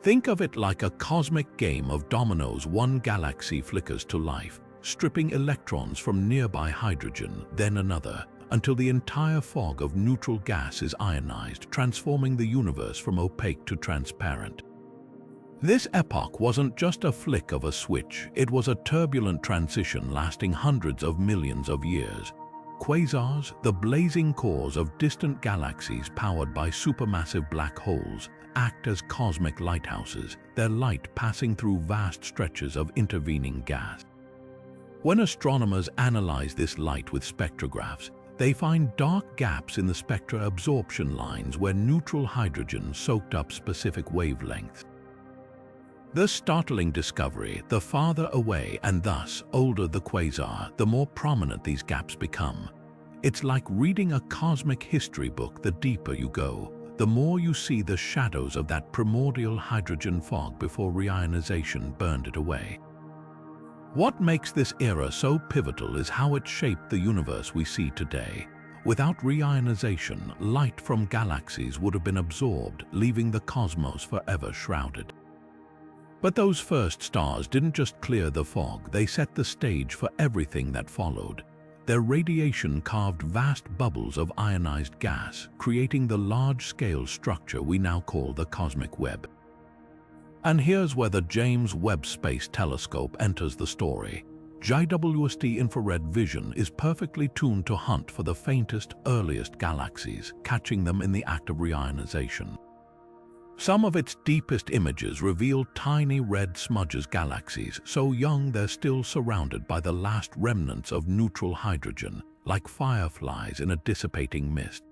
Think of it like a cosmic game of dominoes. One galaxy flickers to life, stripping electrons from nearby hydrogen, then another, until the entire fog of neutral gas is ionized, transforming the universe from opaque to transparent. This epoch wasn't just a flick of a switch, it was a turbulent transition lasting hundreds of millions of years. Quasars, the blazing cores of distant galaxies powered by supermassive black holes, act as cosmic lighthouses, their light passing through vast stretches of intervening gas. When astronomers analyze this light with spectrographs, they find dark gaps in the spectra absorption lines where neutral hydrogen soaked up specific wavelengths. The startling discovery: the farther away and thus older the quasar, the more prominent these gaps become. It's like reading a cosmic history book. The deeper you go, the more you see the shadows of that primordial hydrogen fog before reionization burned it away. What makes this era so pivotal is how it shaped the universe we see today. Without reionization, light from galaxies would have been absorbed, leaving the cosmos forever shrouded. But those first stars didn't just clear the fog, they set the stage for everything that followed. Their radiation carved vast bubbles of ionized gas, creating the large-scale structure we now call the cosmic web. And here's where the James Webb Space Telescope enters the story. JWST infrared vision is perfectly tuned to hunt for the faintest, earliest galaxies, catching them in the act of reionization. Some of its deepest images reveal tiny red smudges galaxies, so young they're still surrounded by the last remnants of neutral hydrogen, like fireflies in a dissipating mist.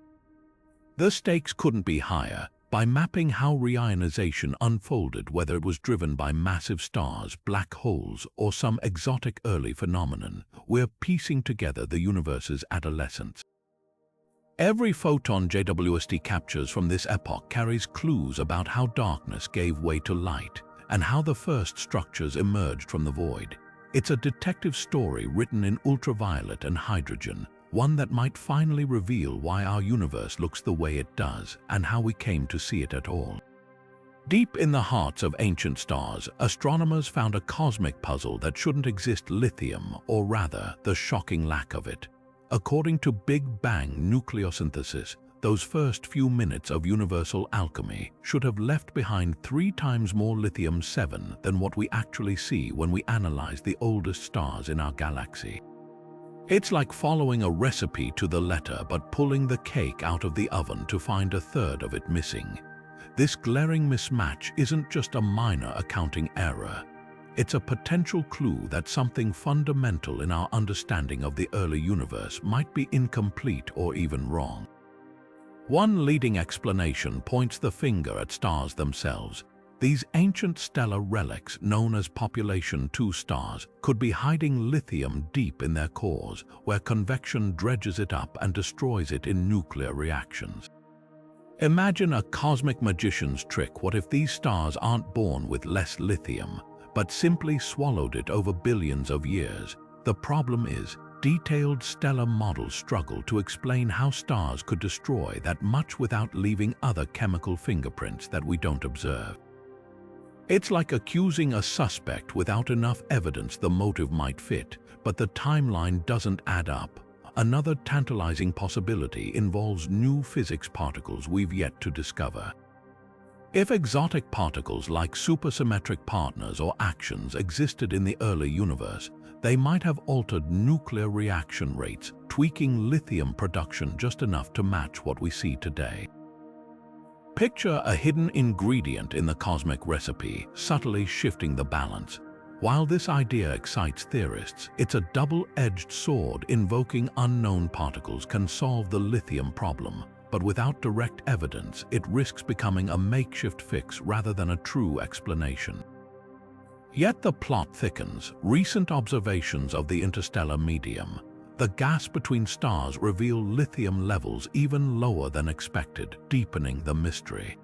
The stakes couldn't be higher. By mapping how reionization unfolded, whether it was driven by massive stars, black holes, or some exotic early phenomenon, we're piecing together the universe's adolescence. Every photon JWST captures from this epoch carries clues about how darkness gave way to light and how the first structures emerged from the void. It's a detective story written in ultraviolet and hydrogen, one that might finally reveal why our universe looks the way it does and how we came to see it at all. Deep in the hearts of ancient stars, astronomers found a cosmic puzzle that shouldn't exist: lithium, or rather, the shocking lack of it. According to Big Bang nucleosynthesis, those first few minutes of universal alchemy should have left behind 3 times more lithium-7 than what we actually see when we analyze the oldest stars in our galaxy. It's like following a recipe to the letter but pulling the cake out of the oven to find a third of it missing. This glaring mismatch isn't just a minor accounting error. It's a potential clue that something fundamental in our understanding of the early universe might be incomplete or even wrong. One leading explanation points the finger at stars themselves. These ancient stellar relics, known as population 2 stars, could be hiding lithium deep in their cores, where convection dredges it up and destroys it in nuclear reactions. Imagine a cosmic magician's trick. What if these stars aren't born with less lithium, but simply swallowed it over billions of years? The problem is, detailed stellar models struggle to explain how stars could destroy that much without leaving other chemical fingerprints that we don't observe. It's like accusing a suspect without enough evidence. The motive might fit, but the timeline doesn't add up. Another tantalizing possibility involves new physics particles we've yet to discover. If exotic particles like supersymmetric partners or actions existed in the early universe, they might have altered nuclear reaction rates, tweaking lithium production just enough to match what we see today. Picture a hidden ingredient in the cosmic recipe, subtly shifting the balance. While this idea excites theorists, it's a double-edged sword. Invoking unknown particles can solve the lithium problem, but without direct evidence, it risks becoming a makeshift fix rather than a true explanation. Yet the plot thickens. Recent observations of the interstellar medium, the gas between stars, reveal lithium levels even lower than expected, deepening the mystery.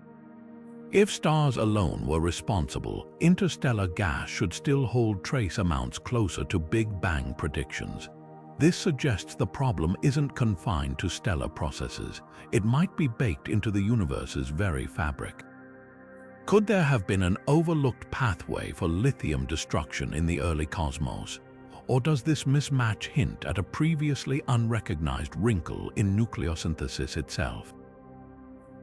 If stars alone were responsible, interstellar gas should still hold trace amounts closer to Big Bang predictions. This suggests the problem isn't confined to stellar processes. It might be baked into the universe's very fabric. Could there have been an overlooked pathway for lithium destruction in the early cosmos? Or does this mismatch hint at a previously unrecognized wrinkle in nucleosynthesis itself?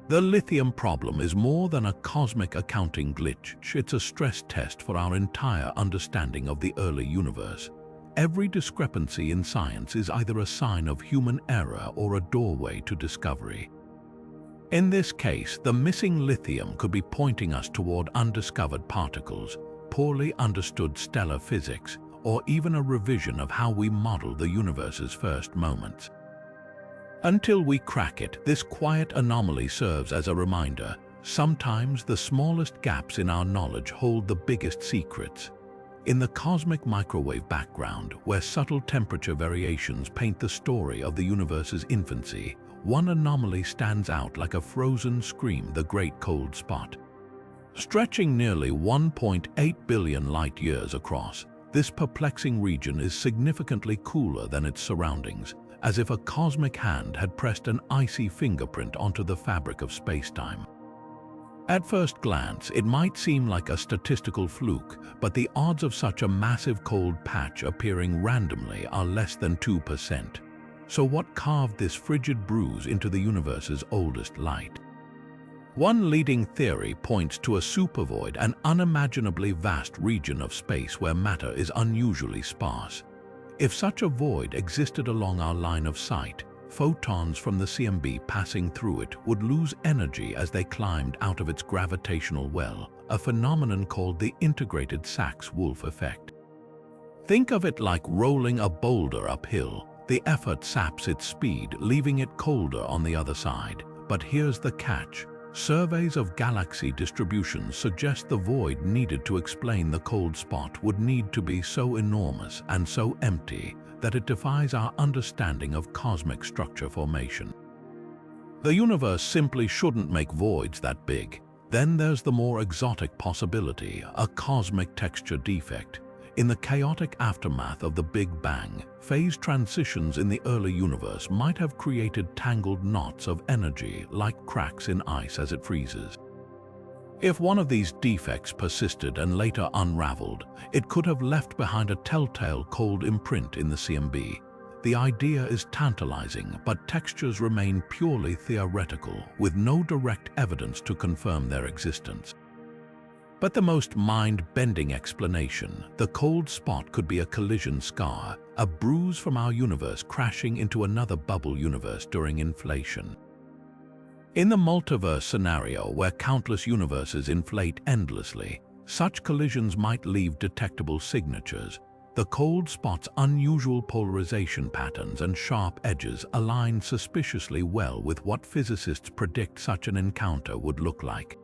The lithium problem is more than a cosmic accounting glitch. It's a stress test for our entire understanding of the early universe. Every discrepancy in science is either a sign of human error or a doorway to discovery. In this case, the missing lithium could be pointing us toward undiscovered particles, poorly understood stellar physics, or even a revision of how we model the universe's first moments. Until we crack it, this quiet anomaly serves as a reminder. Sometimes the smallest gaps in our knowledge hold the biggest secrets. In the cosmic microwave background, where subtle temperature variations paint the story of the universe's infancy, one anomaly stands out like a frozen scream: the Great Cold Spot. Stretching nearly 1.8 billion light-years across, this perplexing region is significantly cooler than its surroundings, as if a cosmic hand had pressed an icy fingerprint onto the fabric of spacetime. At first glance, it might seem like a statistical fluke, but the odds of such a massive cold patch appearing randomly are less than 2%. So what carved this frigid bruise into the universe's oldest light? One leading theory points to a supervoid, an unimaginably vast region of space where matter is unusually sparse. If such a void existed along our line of sight, photons from the CMB passing through it would lose energy as they climbed out of its gravitational well, a phenomenon called the integrated Sachs-Wolf effect. Think of it like rolling a boulder uphill. The effort saps its speed, leaving it colder on the other side. But here's the catch. Surveys of galaxy distributions suggest the void needed to explain the cold spot would need to be so enormous and so empty that it defies our understanding of cosmic structure formation. The universe simply shouldn't make voids that big. Then there's the more exotic possibility, a cosmic texture defect. In the chaotic aftermath of the Big Bang, phase transitions in the early universe might have created tangled knots of energy like cracks in ice as it freezes. If one of these defects persisted and later unraveled, it could have left behind a telltale cold imprint in the CMB. The idea is tantalizing, but textures remain purely theoretical, with no direct evidence to confirm their existence. But the most mind-bending explanation, the cold spot could be a collision scar, a bruise from our universe crashing into another bubble universe during inflation. In the multiverse scenario, where countless universes inflate endlessly, such collisions might leave detectable signatures. The cold spot's unusual polarization patterns and sharp edges align suspiciously well with what physicists predict such an encounter would look like.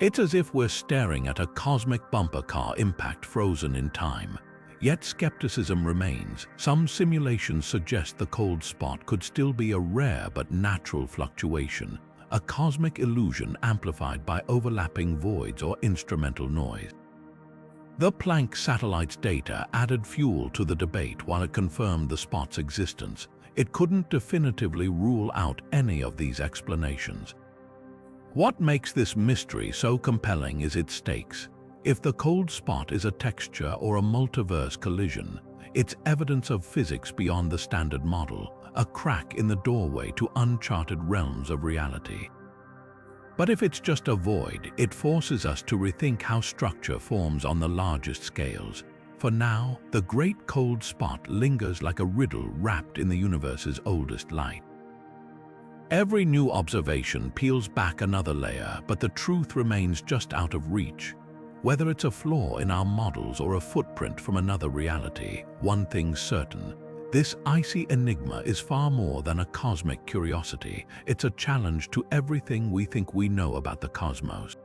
It's as if we're staring at a cosmic bumper car impact frozen in time. Yet skepticism remains. Some simulations suggest the cold spot could still be a rare but natural fluctuation, a cosmic illusion amplified by overlapping voids or instrumental noise. The Planck satellite's data added fuel to the debate while it confirmed the spot's existence. It couldn't definitively rule out any of these explanations. What makes this mystery so compelling is its stakes. If the cold spot is a texture or a multiverse collision, it's evidence of physics beyond the standard model, a crack in the doorway to uncharted realms of reality. But if it's just a void, it forces us to rethink how structure forms on the largest scales. For now, the great cold spot lingers like a riddle wrapped in the universe's oldest light. Every new observation peels back another layer, but the truth remains just out of reach. Whether it's a flaw in our models or a footprint from another reality, one thing's certain. This icy enigma is far more than a cosmic curiosity. It's a challenge to everything we think we know about the cosmos.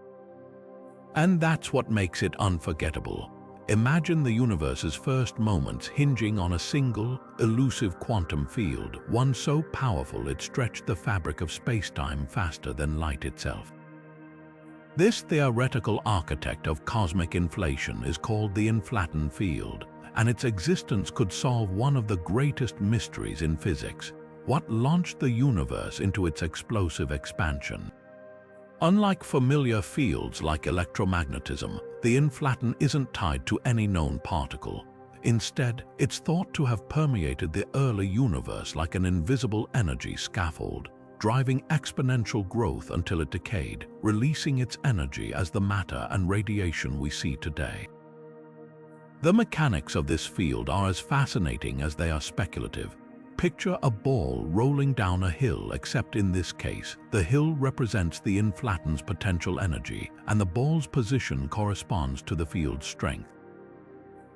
And that's what makes it unforgettable. Imagine the universe's first moments hinging on a single, elusive quantum field, one so powerful it stretched the fabric of space-time faster than light itself. This theoretical architect of cosmic inflation is called the inflaton field, and its existence could solve one of the greatest mysteries in physics: what launched the universe into its explosive expansion. Unlike familiar fields like electromagnetism, the inflaton isn't tied to any known particle. Instead, it's thought to have permeated the early universe like an invisible energy scaffold, driving exponential growth until it decayed, releasing its energy as the matter and radiation we see today. The mechanics of this field are as fascinating as they are speculative. Picture a ball rolling down a hill, except in this case, the hill represents the inflaton's potential energy, and the ball's position corresponds to the field's strength.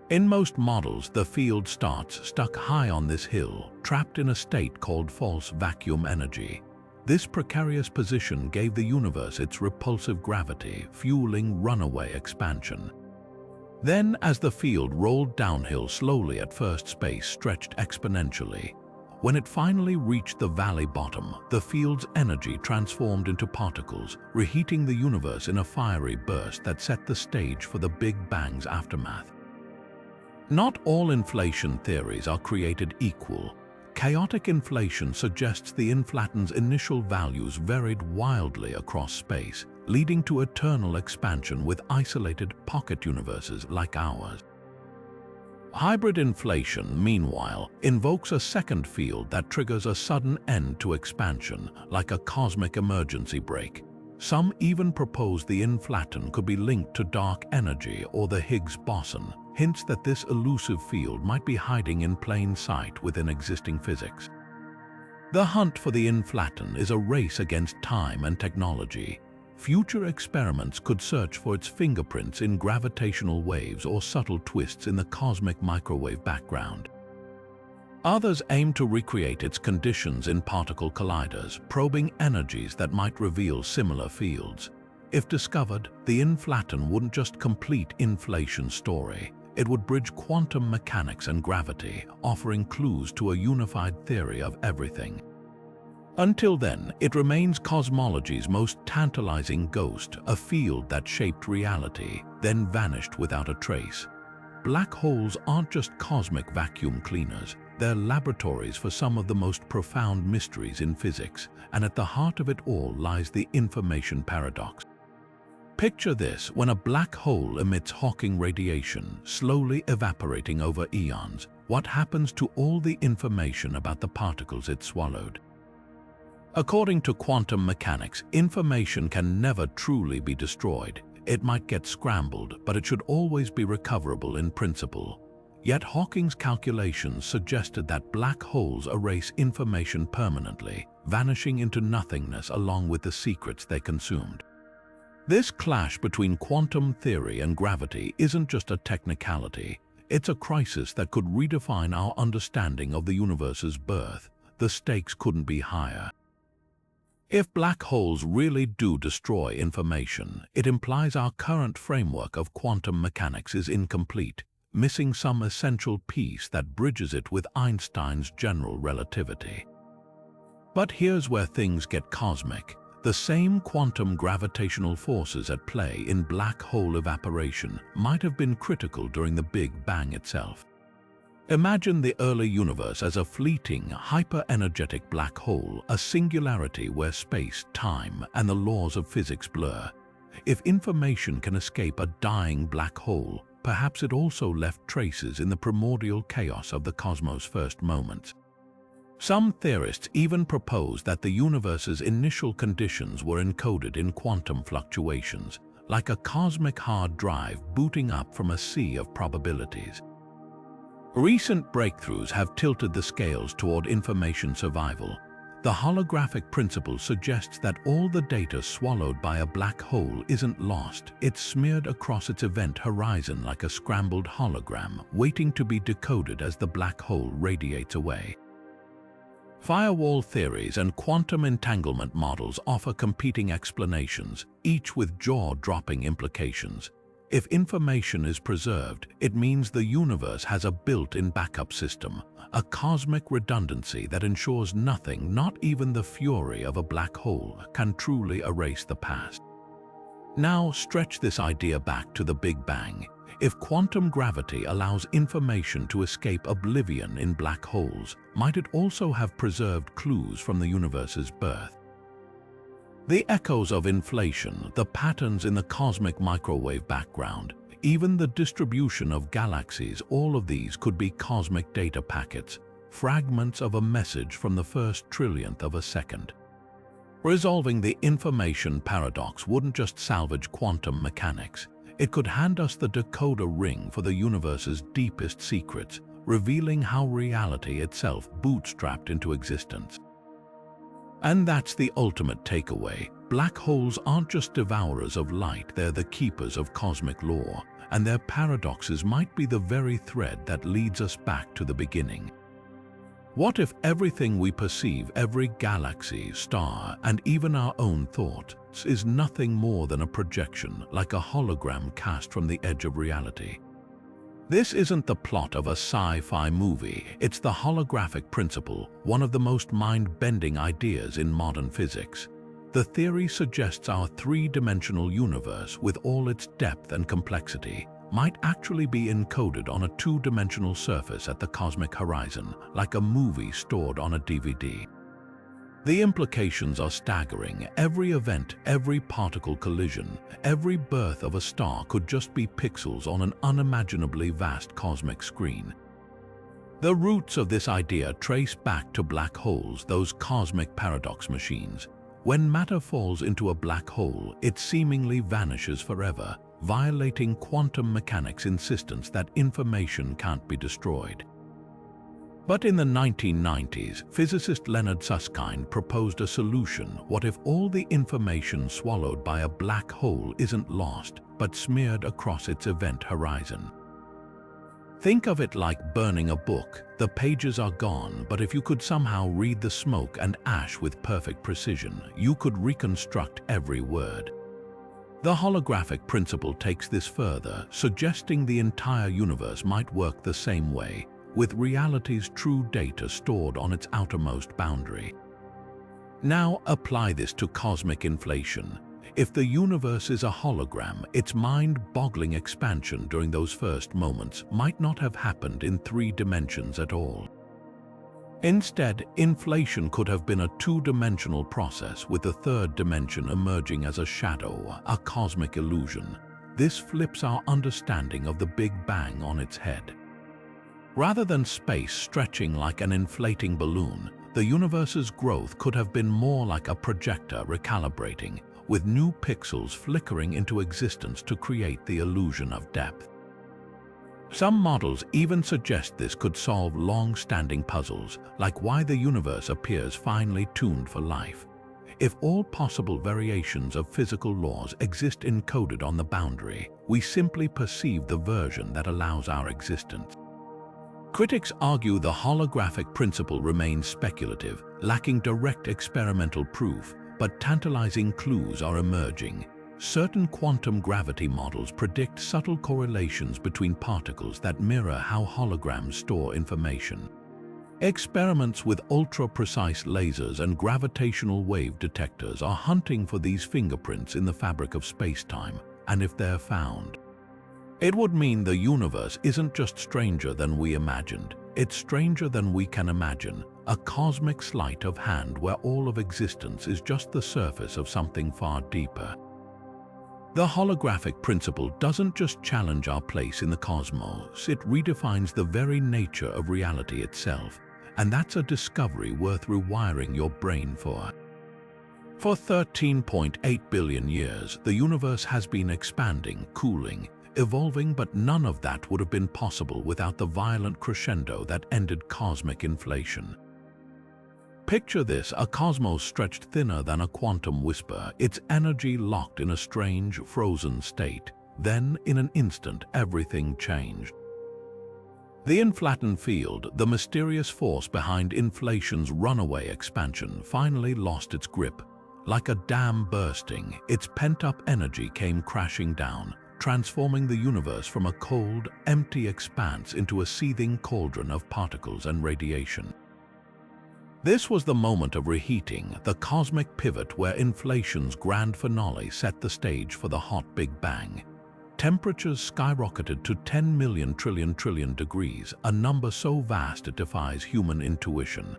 In most models, the field starts stuck high on this hill, trapped in a state called false vacuum energy. This precarious position gave the universe its repulsive gravity, fueling runaway expansion. Then, as the field rolled downhill slowly, at first space stretched exponentially. When it finally reached the valley bottom, the field's energy transformed into particles, reheating the universe in a fiery burst that set the stage for the Big Bang's aftermath. Not all inflation theories are created equal. Chaotic inflation suggests the inflaton's initial values varied wildly across space, leading to eternal expansion with isolated pocket universes like ours. Hybrid inflation, meanwhile, invokes a second field that triggers a sudden end to expansion, like a cosmic emergency brake. Some even propose the inflaton could be linked to dark energy or the Higgs boson, hints that this elusive field might be hiding in plain sight within existing physics. The hunt for the inflaton is a race against time and technology. Future experiments could search for its fingerprints in gravitational waves or subtle twists in the cosmic microwave background. Others aim to recreate its conditions in particle colliders, probing energies that might reveal similar fields. If discovered, the inflaton wouldn't just complete inflation's story. It would bridge quantum mechanics and gravity, offering clues to a unified theory of everything. Until then, it remains cosmology's most tantalizing ghost, a field that shaped reality, then vanished without a trace. Black holes aren't just cosmic vacuum cleaners. They're laboratories for some of the most profound mysteries in physics, and at the heart of it all lies the information paradox. Picture this: when a black hole emits Hawking radiation, slowly evaporating over eons, what happens to all the information about the particles it swallowed? According to quantum mechanics, information can never truly be destroyed. It might get scrambled, but it should always be recoverable in principle. Yet Hawking's calculations suggested that black holes erase information permanently, vanishing into nothingness along with the secrets they consumed. This clash between quantum theory and gravity isn't just a technicality. It's a crisis that could redefine our understanding of the universe's birth. The stakes couldn't be higher. If black holes really do destroy information, it implies our current framework of quantum mechanics is incomplete, missing some essential piece that bridges it with Einstein's general relativity. But here's where things get cosmic. The same quantum gravitational forces at play in black hole evaporation might have been critical during the Big Bang itself. Imagine the early universe as a fleeting, hyper-energetic black hole, a singularity where space, time, and the laws of physics blur. If information can escape a dying black hole, perhaps it also left traces in the primordial chaos of the cosmos' first moments. Some theorists even propose that the universe's initial conditions were encoded in quantum fluctuations, like a cosmic hard drive booting up from a sea of probabilities. Recent breakthroughs have tilted the scales toward information survival. The holographic principle suggests that all the data swallowed by a black hole isn't lost. It's smeared across its event horizon like a scrambled hologram, waiting to be decoded as the black hole radiates away. Firewall theories and quantum entanglement models offer competing explanations, each with jaw-dropping implications. If information is preserved, it means the universe has a built-in backup system, a cosmic redundancy that ensures nothing, not even the fury of a black hole, can truly erase the past. Now stretch this idea back to the Big Bang. If quantum gravity allows information to escape oblivion in black holes, might it also have preserved clues from the universe's birth? The echoes of inflation, the patterns in the cosmic microwave background, even the distribution of galaxies, all of these could be cosmic data packets, fragments of a message from the first trillionth of a second. Resolving the information paradox wouldn't just salvage quantum mechanics. It could hand us the decoder ring for the universe's deepest secrets, revealing how reality itself bootstrapped into existence. And that's the ultimate takeaway. Black holes aren't just devourers of light, they're the keepers of cosmic law, and their paradoxes might be the very thread that leads us back to the beginning. What if everything we perceive, every galaxy, star, and even our own thoughts, is nothing more than a projection, like a hologram cast from the edge of reality? This isn't the plot of a sci-fi movie, it's the holographic principle, one of the most mind-bending ideas in modern physics. The theory suggests our three-dimensional universe, with all its depth and complexity, might actually be encoded on a two-dimensional surface at the cosmic horizon, like a movie stored on a DVD. The implications are staggering. Every event, every particle collision, every birth of a star could just be pixels on an unimaginably vast cosmic screen. The roots of this idea trace back to black holes, those cosmic paradox machines. When matter falls into a black hole, it seemingly vanishes forever, violating quantum mechanics' insistence that information can't be destroyed. But in the 1990s, physicist Leonard Susskind proposed a solution. What if all the information swallowed by a black hole isn't lost, but smeared across its event horizon? Think of it like burning a book. The pages are gone, but if you could somehow read the smoke and ash with perfect precision, you could reconstruct every word. The holographic principle takes this further, suggesting the entire universe might work the same way, with reality's true data stored on its outermost boundary. Now apply this to cosmic inflation. If the universe is a hologram, its mind-boggling expansion during those first moments might not have happened in 3 dimensions at all. Instead, inflation could have been a 2-dimensional process, with the 3rd dimension emerging as a shadow, a cosmic illusion. This flips our understanding of the Big Bang on its head. Rather than space stretching like an inflating balloon, the universe's growth could have been more like a projector recalibrating, with new pixels flickering into existence to create the illusion of depth. Some models even suggest this could solve long-standing puzzles, like why the universe appears finely tuned for life. If all possible variations of physical laws exist encoded on the boundary, we simply perceive the version that allows our existence. Critics argue the holographic principle remains speculative, lacking direct experimental proof, but tantalizing clues are emerging. Certain quantum gravity models predict subtle correlations between particles that mirror how holograms store information. Experiments with ultra-precise lasers and gravitational wave detectors are hunting for these fingerprints in the fabric of space-time, and if they're found, it would mean the universe isn't just stranger than we imagined, it's stranger than we can imagine, a cosmic sleight of hand where all of existence is just the surface of something far deeper. The holographic principle doesn't just challenge our place in the cosmos, it redefines the very nature of reality itself, and that's a discovery worth rewiring your brain for. For 13.8 billion years, the universe has been expanding, cooling, evolving, but none of that would have been possible without the violent crescendo that ended cosmic inflation. Picture this, a cosmos stretched thinner than a quantum whisper, its energy locked in a strange, frozen state. Then, in an instant, everything changed. The inflattened field, the mysterious force behind inflation's runaway expansion, finally lost its grip. Like a dam bursting, its pent-up energy came crashing down, transforming the universe from a cold, empty expanse into a seething cauldron of particles and radiation. This was the moment of reheating, the cosmic pivot where inflation's grand finale set the stage for the hot Big Bang. Temperatures skyrocketed to 10 million trillion degrees, a number so vast it defies human intuition.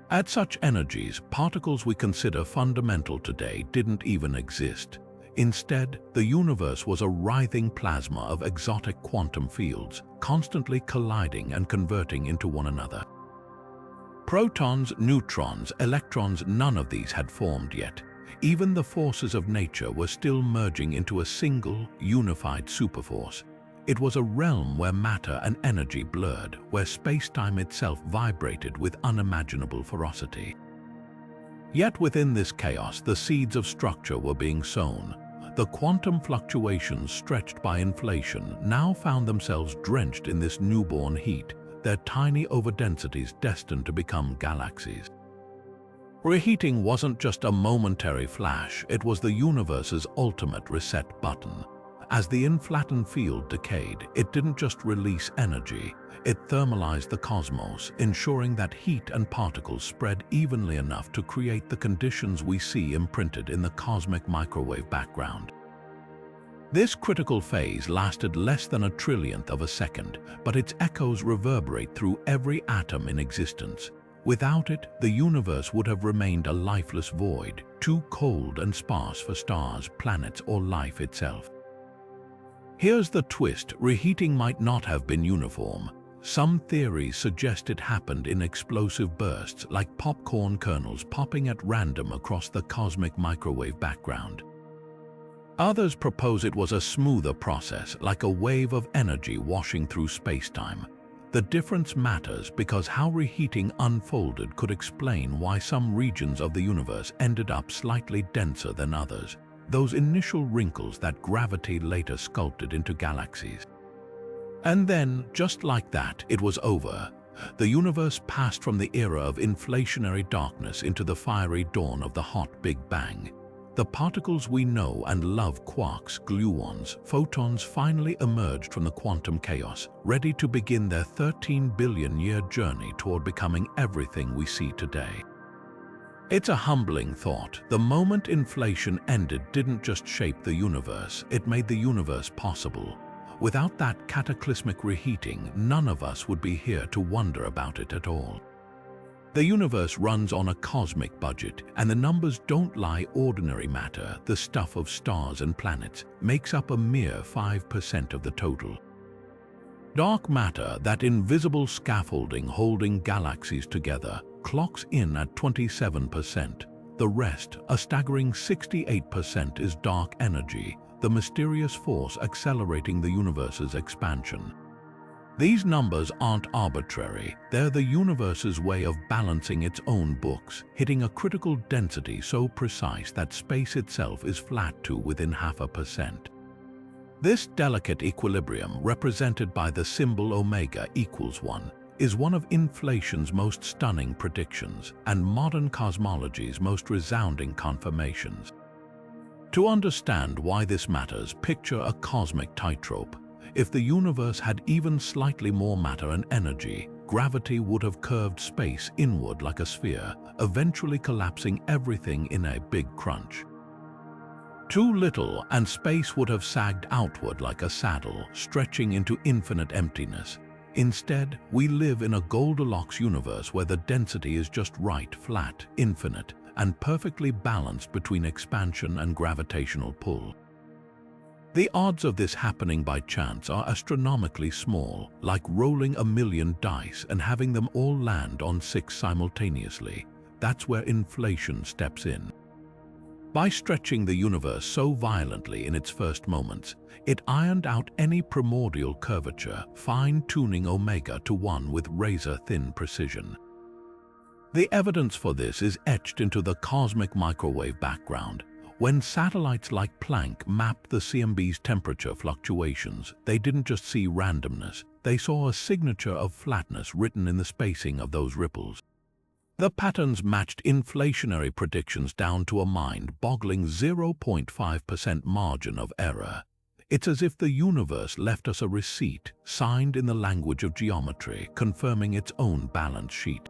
At such energies, particles we consider fundamental today didn't even exist. Instead, the universe was a writhing plasma of exotic quantum fields, constantly colliding and converting into one another. Protons, neutrons, electrons, none of these had formed yet. Even the forces of nature were still merging into a single, unified superforce. It was a realm where matter and energy blurred, where space-time itself vibrated with unimaginable ferocity. Yet within this chaos, the seeds of structure were being sown. The quantum fluctuations stretched by inflation now found themselves drenched in this newborn heat, their tiny overdensities destined to become galaxies. Reheating wasn't just a momentary flash, it was the universe's ultimate reset button. As the inflattened field decayed, it didn't just release energy, it thermalized the cosmos, ensuring that heat and particles spread evenly enough to create the conditions we see imprinted in the cosmic microwave background. This critical phase lasted less than a trillionth of a second, but its echoes reverberate through every atom in existence. Without it, the universe would have remained a lifeless void, too cold and sparse for stars, planets, or life itself. Here's the twist: reheating might not have been uniform. Some theories suggest it happened in explosive bursts, like popcorn kernels popping at random across the cosmic microwave background. Others propose it was a smoother process, like a wave of energy washing through space-time. The difference matters because how reheating unfolded could explain why some regions of the universe ended up slightly denser than others, those initial wrinkles that gravity later sculpted into galaxies. And then, just like that, it was over. The universe passed from the era of inflationary darkness into the fiery dawn of the hot Big Bang. The particles we know and love, quarks, gluons, photons, finally emerged from the quantum chaos, ready to begin their 13-billion-year journey toward becoming everything we see today. It's a humbling thought. The moment inflation ended didn't just shape the universe, it made the universe possible. Without that cataclysmic reheating, none of us would be here to wonder about it at all. The universe runs on a cosmic budget, and the numbers don't lie. Ordinary matter, the stuff of stars and planets, makes up a mere 5% of the total. Dark matter, that invisible scaffolding holding galaxies together, clocks in at 27%. The rest, a staggering 68%, is dark energy, the mysterious force accelerating the universe's expansion. These numbers aren't arbitrary, they're the universe's way of balancing its own books, hitting a critical density so precise that space itself is flat to within 0.5%. This delicate equilibrium, represented by the symbol omega equals 1, is one of inflation's most stunning predictions and modern cosmology's most resounding confirmations. To understand why this matters, picture a cosmic tightrope. If the universe had even slightly more matter and energy, gravity would have curved space inward like a sphere, eventually collapsing everything in a big crunch. Too little, and space would have sagged outward like a saddle, stretching into infinite emptiness. Instead, we live in a Goldilocks universe where the density is just right, flat, infinite, and perfectly balanced between expansion and gravitational pull. The odds of this happening by chance are astronomically small, like rolling 1,000,000 dice and having them all land on 6 simultaneously. That's where inflation steps in. By stretching the universe so violently in its first moments, it ironed out any primordial curvature, fine-tuning omega to 1 with razor-thin precision. The evidence for this is etched into the cosmic microwave background. When satellites like Planck mapped the CMB's temperature fluctuations, they didn't just see randomness, they saw a signature of flatness written in the spacing of those ripples. The patterns matched inflationary predictions down to a mind-boggling 0.5% margin of error. It's as if the universe left us a receipt, signed in the language of geometry, confirming its own balance sheet.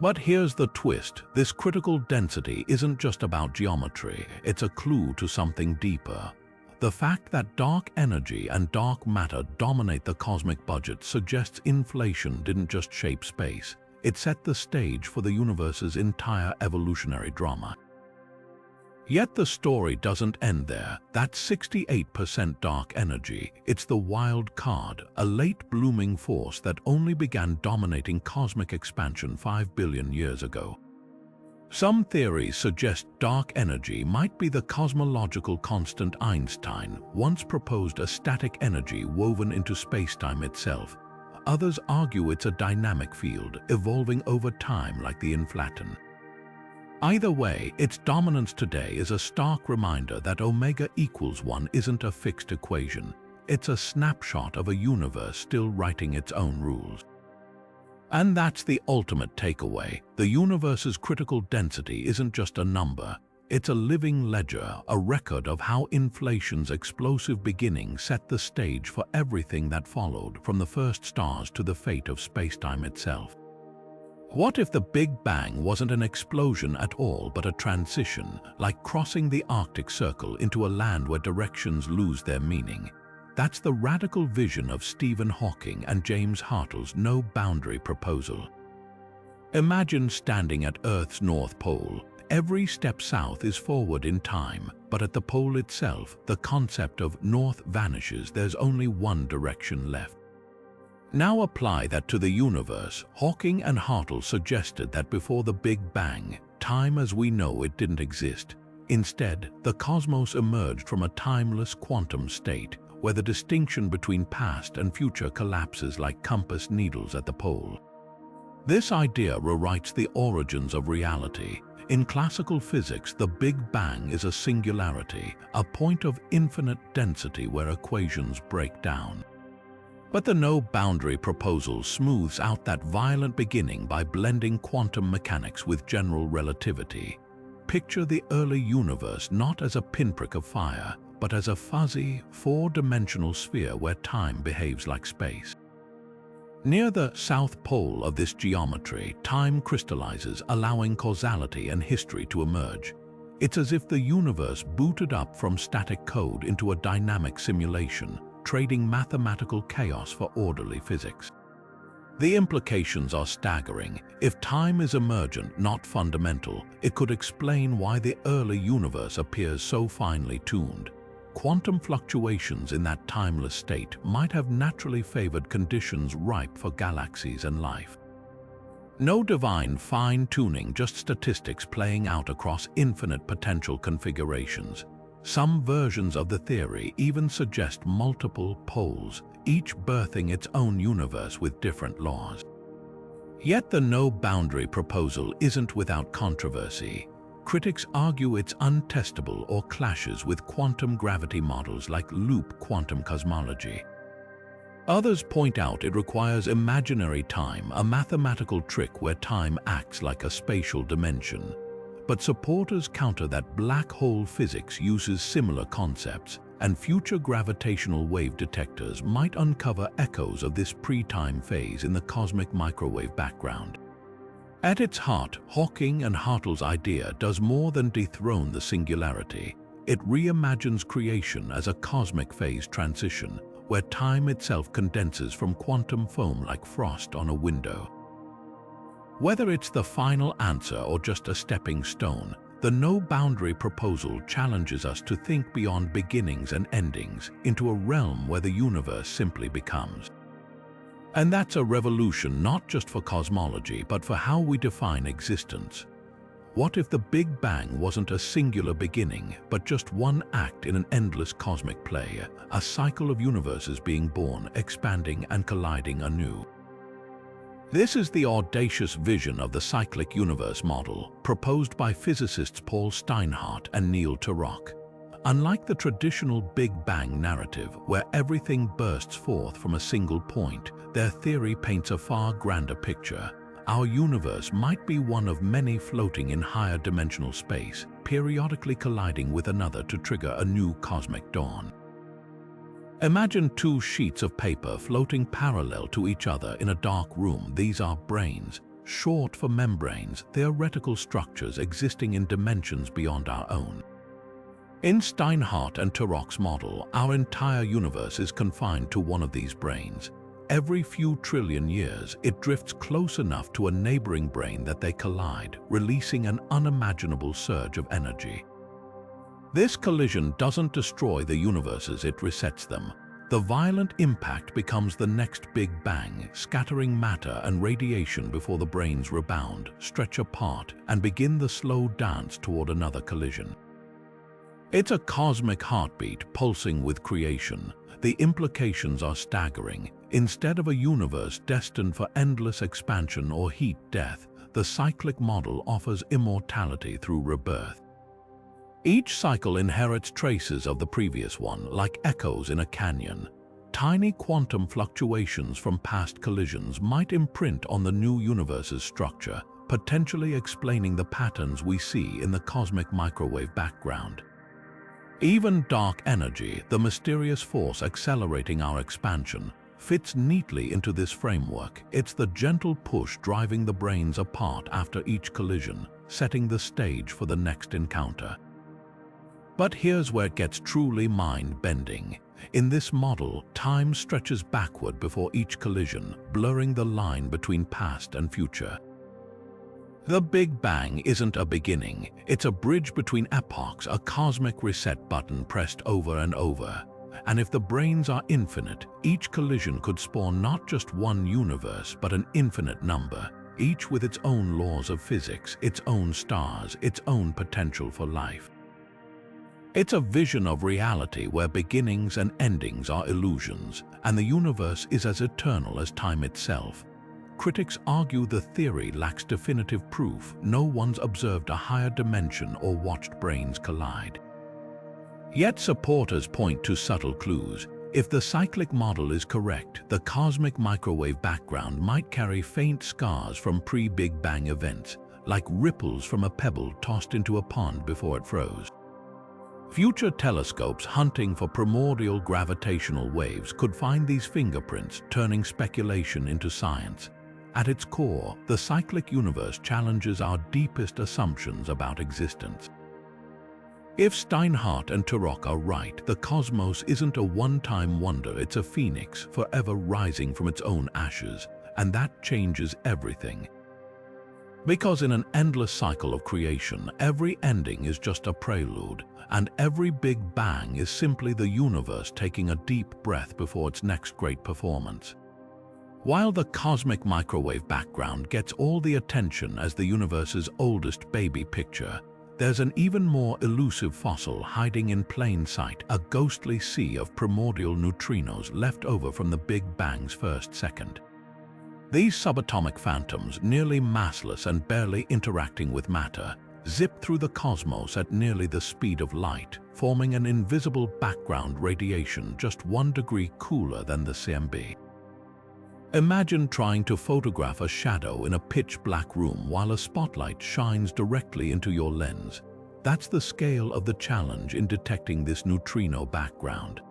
But here's the twist. This critical density isn't just about geometry, it's a clue to something deeper. The fact that dark energy and dark matter dominate the cosmic budget suggests inflation didn't just shape space, it set the stage for the universe's entire evolutionary drama. Yet the story doesn't end there. That 68% dark energy, it's the wild card, a late-blooming force that only began dominating cosmic expansion 5 billion years ago. Some theories suggest dark energy might be the cosmological constant. Einstein once proposed a static energy woven into spacetime itself. Others argue it's a dynamic field, evolving over time like the inflaton. Either way, its dominance today is a stark reminder that omega equals 1 isn't a fixed equation. It's a snapshot of a universe still writing its own rules. And that's the ultimate takeaway. The universe's critical density isn't just a number. It's a living ledger, a record of how inflation's explosive beginning set the stage for everything that followed, from the first stars to the fate of spacetime itself. What if the Big Bang wasn't an explosion at all but a transition, like crossing the Arctic Circle into a land where directions lose their meaning? That's the radical vision of Stephen Hawking and James Hartle's no-boundary proposal. Imagine standing at Earth's North Pole. Every step south is forward in time, but at the pole itself, the concept of north vanishes. There's only one direction left. Now apply that to the universe. Hawking and Hartle suggested that before the Big Bang, time as we know it didn't exist. Instead, the cosmos emerged from a timeless quantum state, where the distinction between past and future collapses like compass needles at the pole. This idea rewrites the origins of reality. In classical physics, the Big Bang is a singularity, a point of infinite density where equations break down. But the no-boundary proposal smooths out that violent beginning by blending quantum mechanics with general relativity. Picture the early universe not as a pinprick of fire, but as a fuzzy, four-dimensional sphere where time behaves like space. Near the south pole of this geometry, time crystallizes, allowing causality and history to emerge. It's as if the universe booted up from static code into a dynamic simulation, trading mathematical chaos for orderly physics. The implications are staggering. If time is emergent, not fundamental, it could explain why the early universe appears so finely tuned. Quantum fluctuations in that timeless state might have naturally favored conditions ripe for galaxies and life. No divine fine-tuning, just statistics playing out across infinite potential configurations. Some versions of the theory even suggest multiple poles, each birthing its own universe with different laws. Yet the no-boundary proposal isn't without controversy. Critics argue it's untestable or clashes with quantum gravity models like loop quantum cosmology. Others point out it requires imaginary time, a mathematical trick where time acts like a spatial dimension. But supporters counter that black hole physics uses similar concepts, and future gravitational wave detectors might uncover echoes of this pre-time phase in the cosmic microwave background. At its heart, Hawking and Hartle's idea does more than dethrone the singularity. It reimagines creation as a cosmic phase transition, where time itself condenses from quantum foam like frost on a window. Whether it's the final answer or just a stepping stone, the no-boundary proposal challenges us to think beyond beginnings and endings into a realm where the universe simply becomes. And that's a revolution not just for cosmology, but for how we define existence. What if the Big Bang wasn't a singular beginning, but just one act in an endless cosmic play, a cycle of universes being born, expanding, and colliding anew? This is the audacious vision of the cyclic universe model, proposed by physicists Paul Steinhardt and Neil Turok. Unlike the traditional Big Bang narrative, where everything bursts forth from a single point, their theory paints a far grander picture. Our universe might be one of many floating in higher dimensional space, periodically colliding with another to trigger a new cosmic dawn. Imagine two sheets of paper floating parallel to each other in a dark room. These are brains, short for membranes, theoretical structures existing in dimensions beyond our own. In Steinhardt and Turok's model, our entire universe is confined to one of these brains. Every few trillion years, it drifts close enough to a neighboring brain that they collide, releasing an unimaginable surge of energy. This collision doesn't destroy the universes, it resets them. The violent impact becomes the next Big Bang, scattering matter and radiation before the brains rebound, stretch apart, and begin the slow dance toward another collision. It's a cosmic heartbeat pulsing with creation. The implications are staggering. Instead of a universe destined for endless expansion or heat death, the cyclic model offers immortality through rebirth. Each cycle inherits traces of the previous one, like echoes in a canyon. Tiny quantum fluctuations from past collisions might imprint on the new universe's structure, potentially explaining the patterns we see in the cosmic microwave background. Even dark energy, the mysterious force accelerating our expansion, fits neatly into this framework. It's the gentle push driving the brains apart after each collision, setting the stage for the next encounter. But here's where it gets truly mind-bending. In this model, time stretches backward before each collision, blurring the line between past and future. The Big Bang isn't a beginning, it's a bridge between epochs, a cosmic reset button pressed over and over. And if the brains are infinite, each collision could spawn not just one universe, but an infinite number, each with its own laws of physics, its own stars, its own potential for life. It's a vision of reality where beginnings and endings are illusions, and the universe is as eternal as time itself. Critics argue the theory lacks definitive proof. No one's observed a higher dimension or watched brains collide. Yet supporters point to subtle clues. If the cyclic model is correct, the cosmic microwave background might carry faint scars from pre-Big Bang events, like ripples from a pebble tossed into a pond before it froze. Future telescopes hunting for primordial gravitational waves could find these fingerprints, turning speculation into science. At its core, the cyclic universe challenges our deepest assumptions about existence. If Steinhardt and Turok are right, the cosmos isn't a one-time wonder, it's a phoenix forever rising from its own ashes, and that changes everything. Because in an endless cycle of creation, every ending is just a prelude, and every Big Bang is simply the universe taking a deep breath before its next great performance. While the cosmic microwave background gets all the attention as the universe's oldest baby picture, there's an even more elusive fossil hiding in plain sight, a ghostly sea of primordial neutrinos left over from the Big Bang's first second. These subatomic phantoms, nearly massless and barely interacting with matter, zip through the cosmos at nearly the speed of light, forming an invisible background radiation just 1 degree cooler than the CMB. Imagine trying to photograph a shadow in a pitch-black room while a spotlight shines directly into your lens. That's the scale of the challenge in detecting this neutrino background.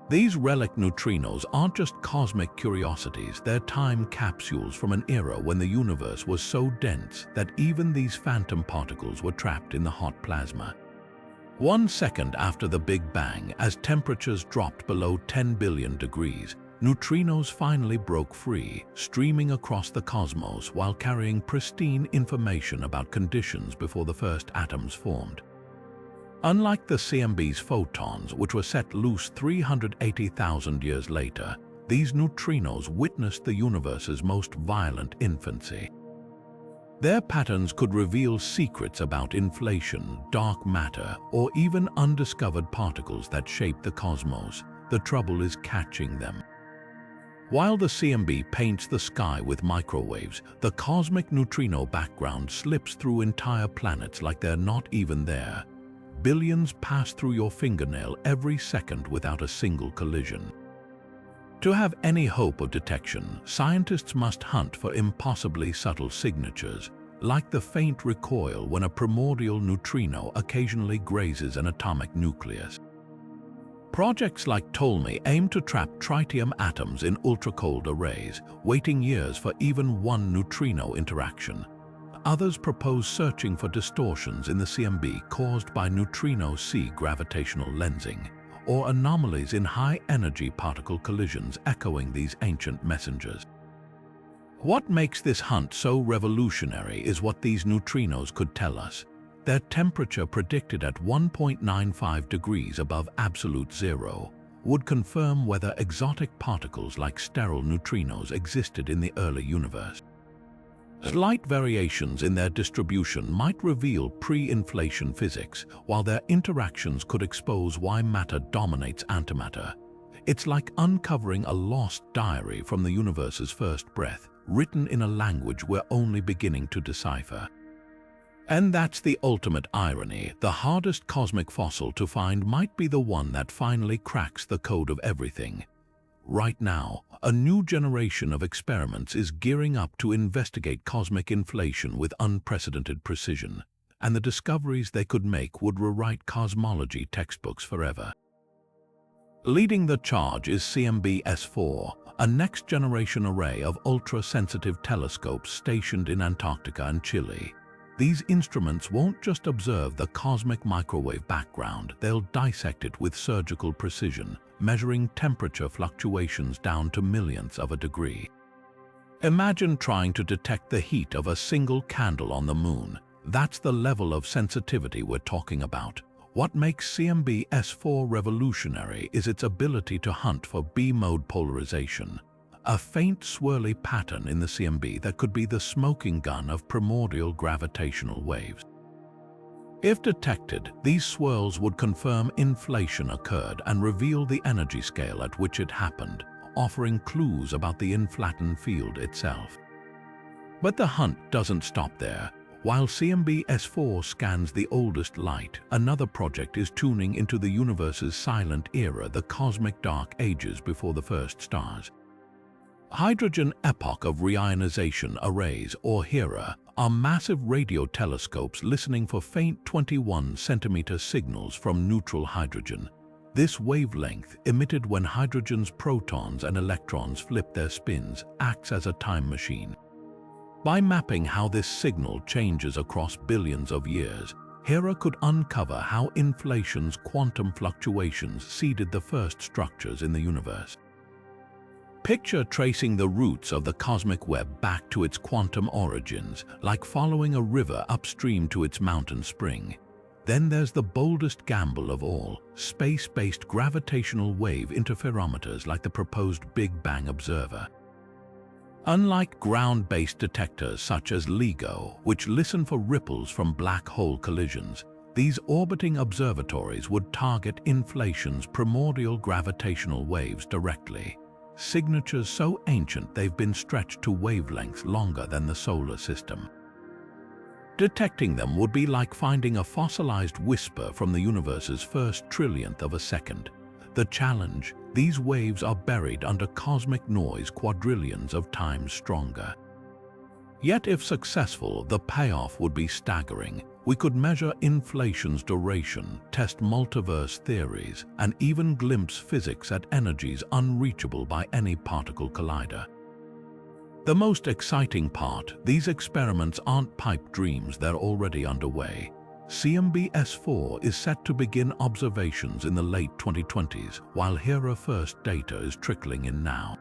These relic neutrinos aren't just cosmic curiosities, they're time capsules from an era when the universe was so dense that even these phantom particles were trapped in the hot plasma. 1 second after the Big Bang, as temperatures dropped below 10 billion degrees, neutrinos finally broke free, streaming across the cosmos while carrying pristine information about conditions before the first atoms formed. Unlike the CMB's photons, which were set loose 380,000 years later, these neutrinos witnessed the universe's most violent infancy. Their patterns could reveal secrets about inflation, dark matter, or even undiscovered particles that shape the cosmos. The trouble is catching them. While the CMB paints the sky with microwaves, the cosmic neutrino background slips through entire planets like they're not even there. Billions pass through your fingernail every second without a single collision. To have any hope of detection, scientists must hunt for impossibly subtle signatures, like the faint recoil when a primordial neutrino occasionally grazes an atomic nucleus. Projects like Ptolemy aim to trap tritium atoms in ultra-cold arrays, waiting years for even one neutrino interaction. Others propose searching for distortions in the CMB caused by neutrino sea gravitational lensing, or anomalies in high-energy particle collisions echoing these ancient messengers. What makes this hunt so revolutionary is what these neutrinos could tell us. Their temperature, predicted at 1.95 degrees above absolute zero, would confirm whether exotic particles like sterile neutrinos existed in the early universe. Slight variations in their distribution might reveal pre-inflation physics, while their interactions could expose why matter dominates antimatter. It's like uncovering a lost diary from the universe's first breath, written in a language we're only beginning to decipher. And that's the ultimate irony. The hardest cosmic fossil to find might be the one that finally cracks the code of everything. Right now, a new generation of experiments is gearing up to investigate cosmic inflation with unprecedented precision, and the discoveries they could make would rewrite cosmology textbooks forever. Leading the charge is CMB-S4, a next-generation array of ultra-sensitive telescopes stationed in Antarctica and Chile. These instruments won't just observe the cosmic microwave background, they'll dissect it with surgical precision, measuring temperature fluctuations down to millionths of a degree. Imagine trying to detect the heat of a single candle on the moon. That's the level of sensitivity we're talking about. What makes CMB-S4 revolutionary is its ability to hunt for B-mode polarization, a faint swirly pattern in the CMB that could be the smoking gun of primordial gravitational waves. If detected, these swirls would confirm inflation occurred and reveal the energy scale at which it happened, offering clues about the inflattened field itself. But the hunt doesn't stop there. While CMB-S4 scans the oldest light, another project is tuning into the universe's silent era, the cosmic dark ages before the first stars. Hydrogen epoch of reionization arrays, or HERA, are massive radio telescopes listening for faint 21-centimeter signals from neutral hydrogen. This wavelength, emitted when hydrogen's protons and electrons flip their spins, acts as a time machine. By mapping how this signal changes across billions of years, HERA could uncover how inflation's quantum fluctuations seeded the first structures in the universe. Picture tracing the roots of the cosmic web back to its quantum origins, like following a river upstream to its mountain spring. Then there's the boldest gamble of all, space-based gravitational wave interferometers like the proposed Big Bang Observer. Unlike ground-based detectors such as LIGO, which listen for ripples from black hole collisions, these orbiting observatories would target inflation's primordial gravitational waves directly. Signatures so ancient they've been stretched to wavelengths longer than the solar system. Detecting them would be like finding a fossilized whisper from the universe's first trillionth of a second. The challenge: these waves are buried under cosmic noise quadrillions of times stronger. Yet if successful, the payoff would be staggering. We could measure inflation's duration, test multiverse theories, and even glimpse physics at energies unreachable by any particle collider. The most exciting part: these experiments aren't pipe dreams, they're already underway. CMB-S4 is set to begin observations in the late 2020s, while HERA first data is trickling in now.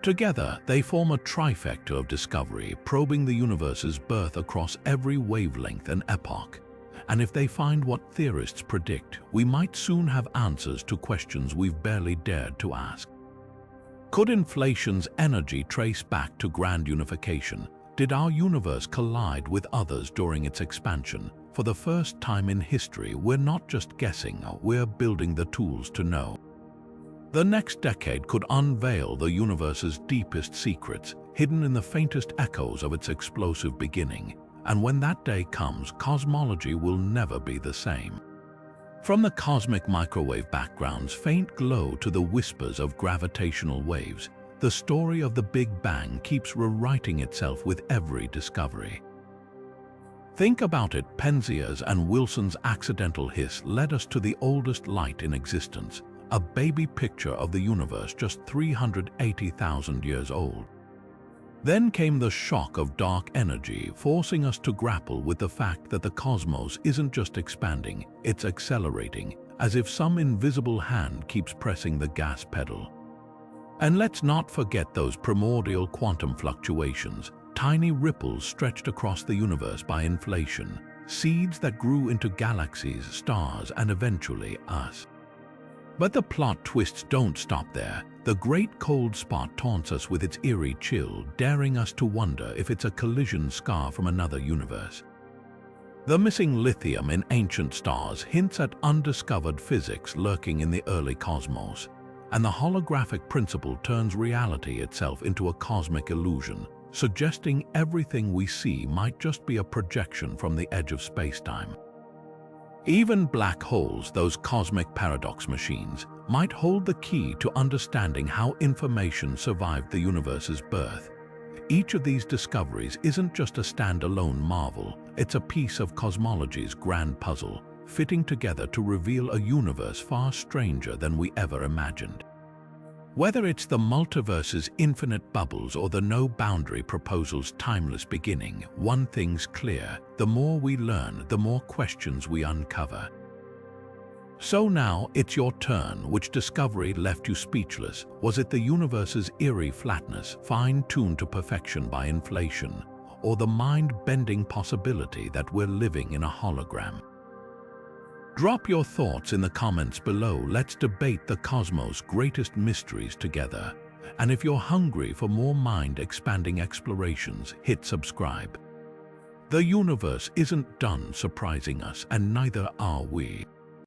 Together, they form a trifecta of discovery, probing the universe's birth across every wavelength and epoch. And if they find what theorists predict, we might soon have answers to questions we've barely dared to ask. Could inflation's energy trace back to grand unification? Did our universe collide with others during its expansion? For the first time in history, we're not just guessing, we're building the tools to know. The next decade could unveil the universe's deepest secrets, hidden in the faintest echoes of its explosive beginning. And when that day comes, cosmology will never be the same. From the cosmic microwave background's faint glow to the whispers of gravitational waves, the story of the Big Bang keeps rewriting itself with every discovery. Think about it: Penzier's and Wilson's accidental hiss led us to the oldest light in existence, a baby picture of the universe just 380,000 years old. Then came the shock of dark energy, forcing us to grapple with the fact that the cosmos isn't just expanding, it's accelerating, as if some invisible hand keeps pressing the gas pedal. And let's not forget those primordial quantum fluctuations, tiny ripples stretched across the universe by inflation, seeds that grew into galaxies, stars, and eventually us. But the plot twists don't stop there. The great cold spot taunts us with its eerie chill, daring us to wonder if it's a collision scar from another universe. The missing lithium in ancient stars hints at undiscovered physics lurking in the early cosmos, and the holographic principle turns reality itself into a cosmic illusion, suggesting everything we see might just be a projection from the edge of space-time. Even black holes, those cosmic paradox machines, might hold the key to understanding how information survived the universe's birth. Each of these discoveries isn't just a standalone marvel, it's a piece of cosmology's grand puzzle, fitting together to reveal a universe far stranger than we ever imagined. Whether it's the multiverse's infinite bubbles or the no-boundary proposal's timeless beginning, one thing's clear: the more we learn, the more questions we uncover. So now it's your turn. Which discovery left you speechless? Was it the universe's eerie flatness, fine-tuned to perfection by inflation, or the mind-bending possibility that we're living in a hologram? Drop your thoughts in the comments below. Let's debate the cosmos' greatest mysteries together. And if you're hungry for more mind-expanding explorations, hit subscribe. The universe isn't done surprising us, and neither are we.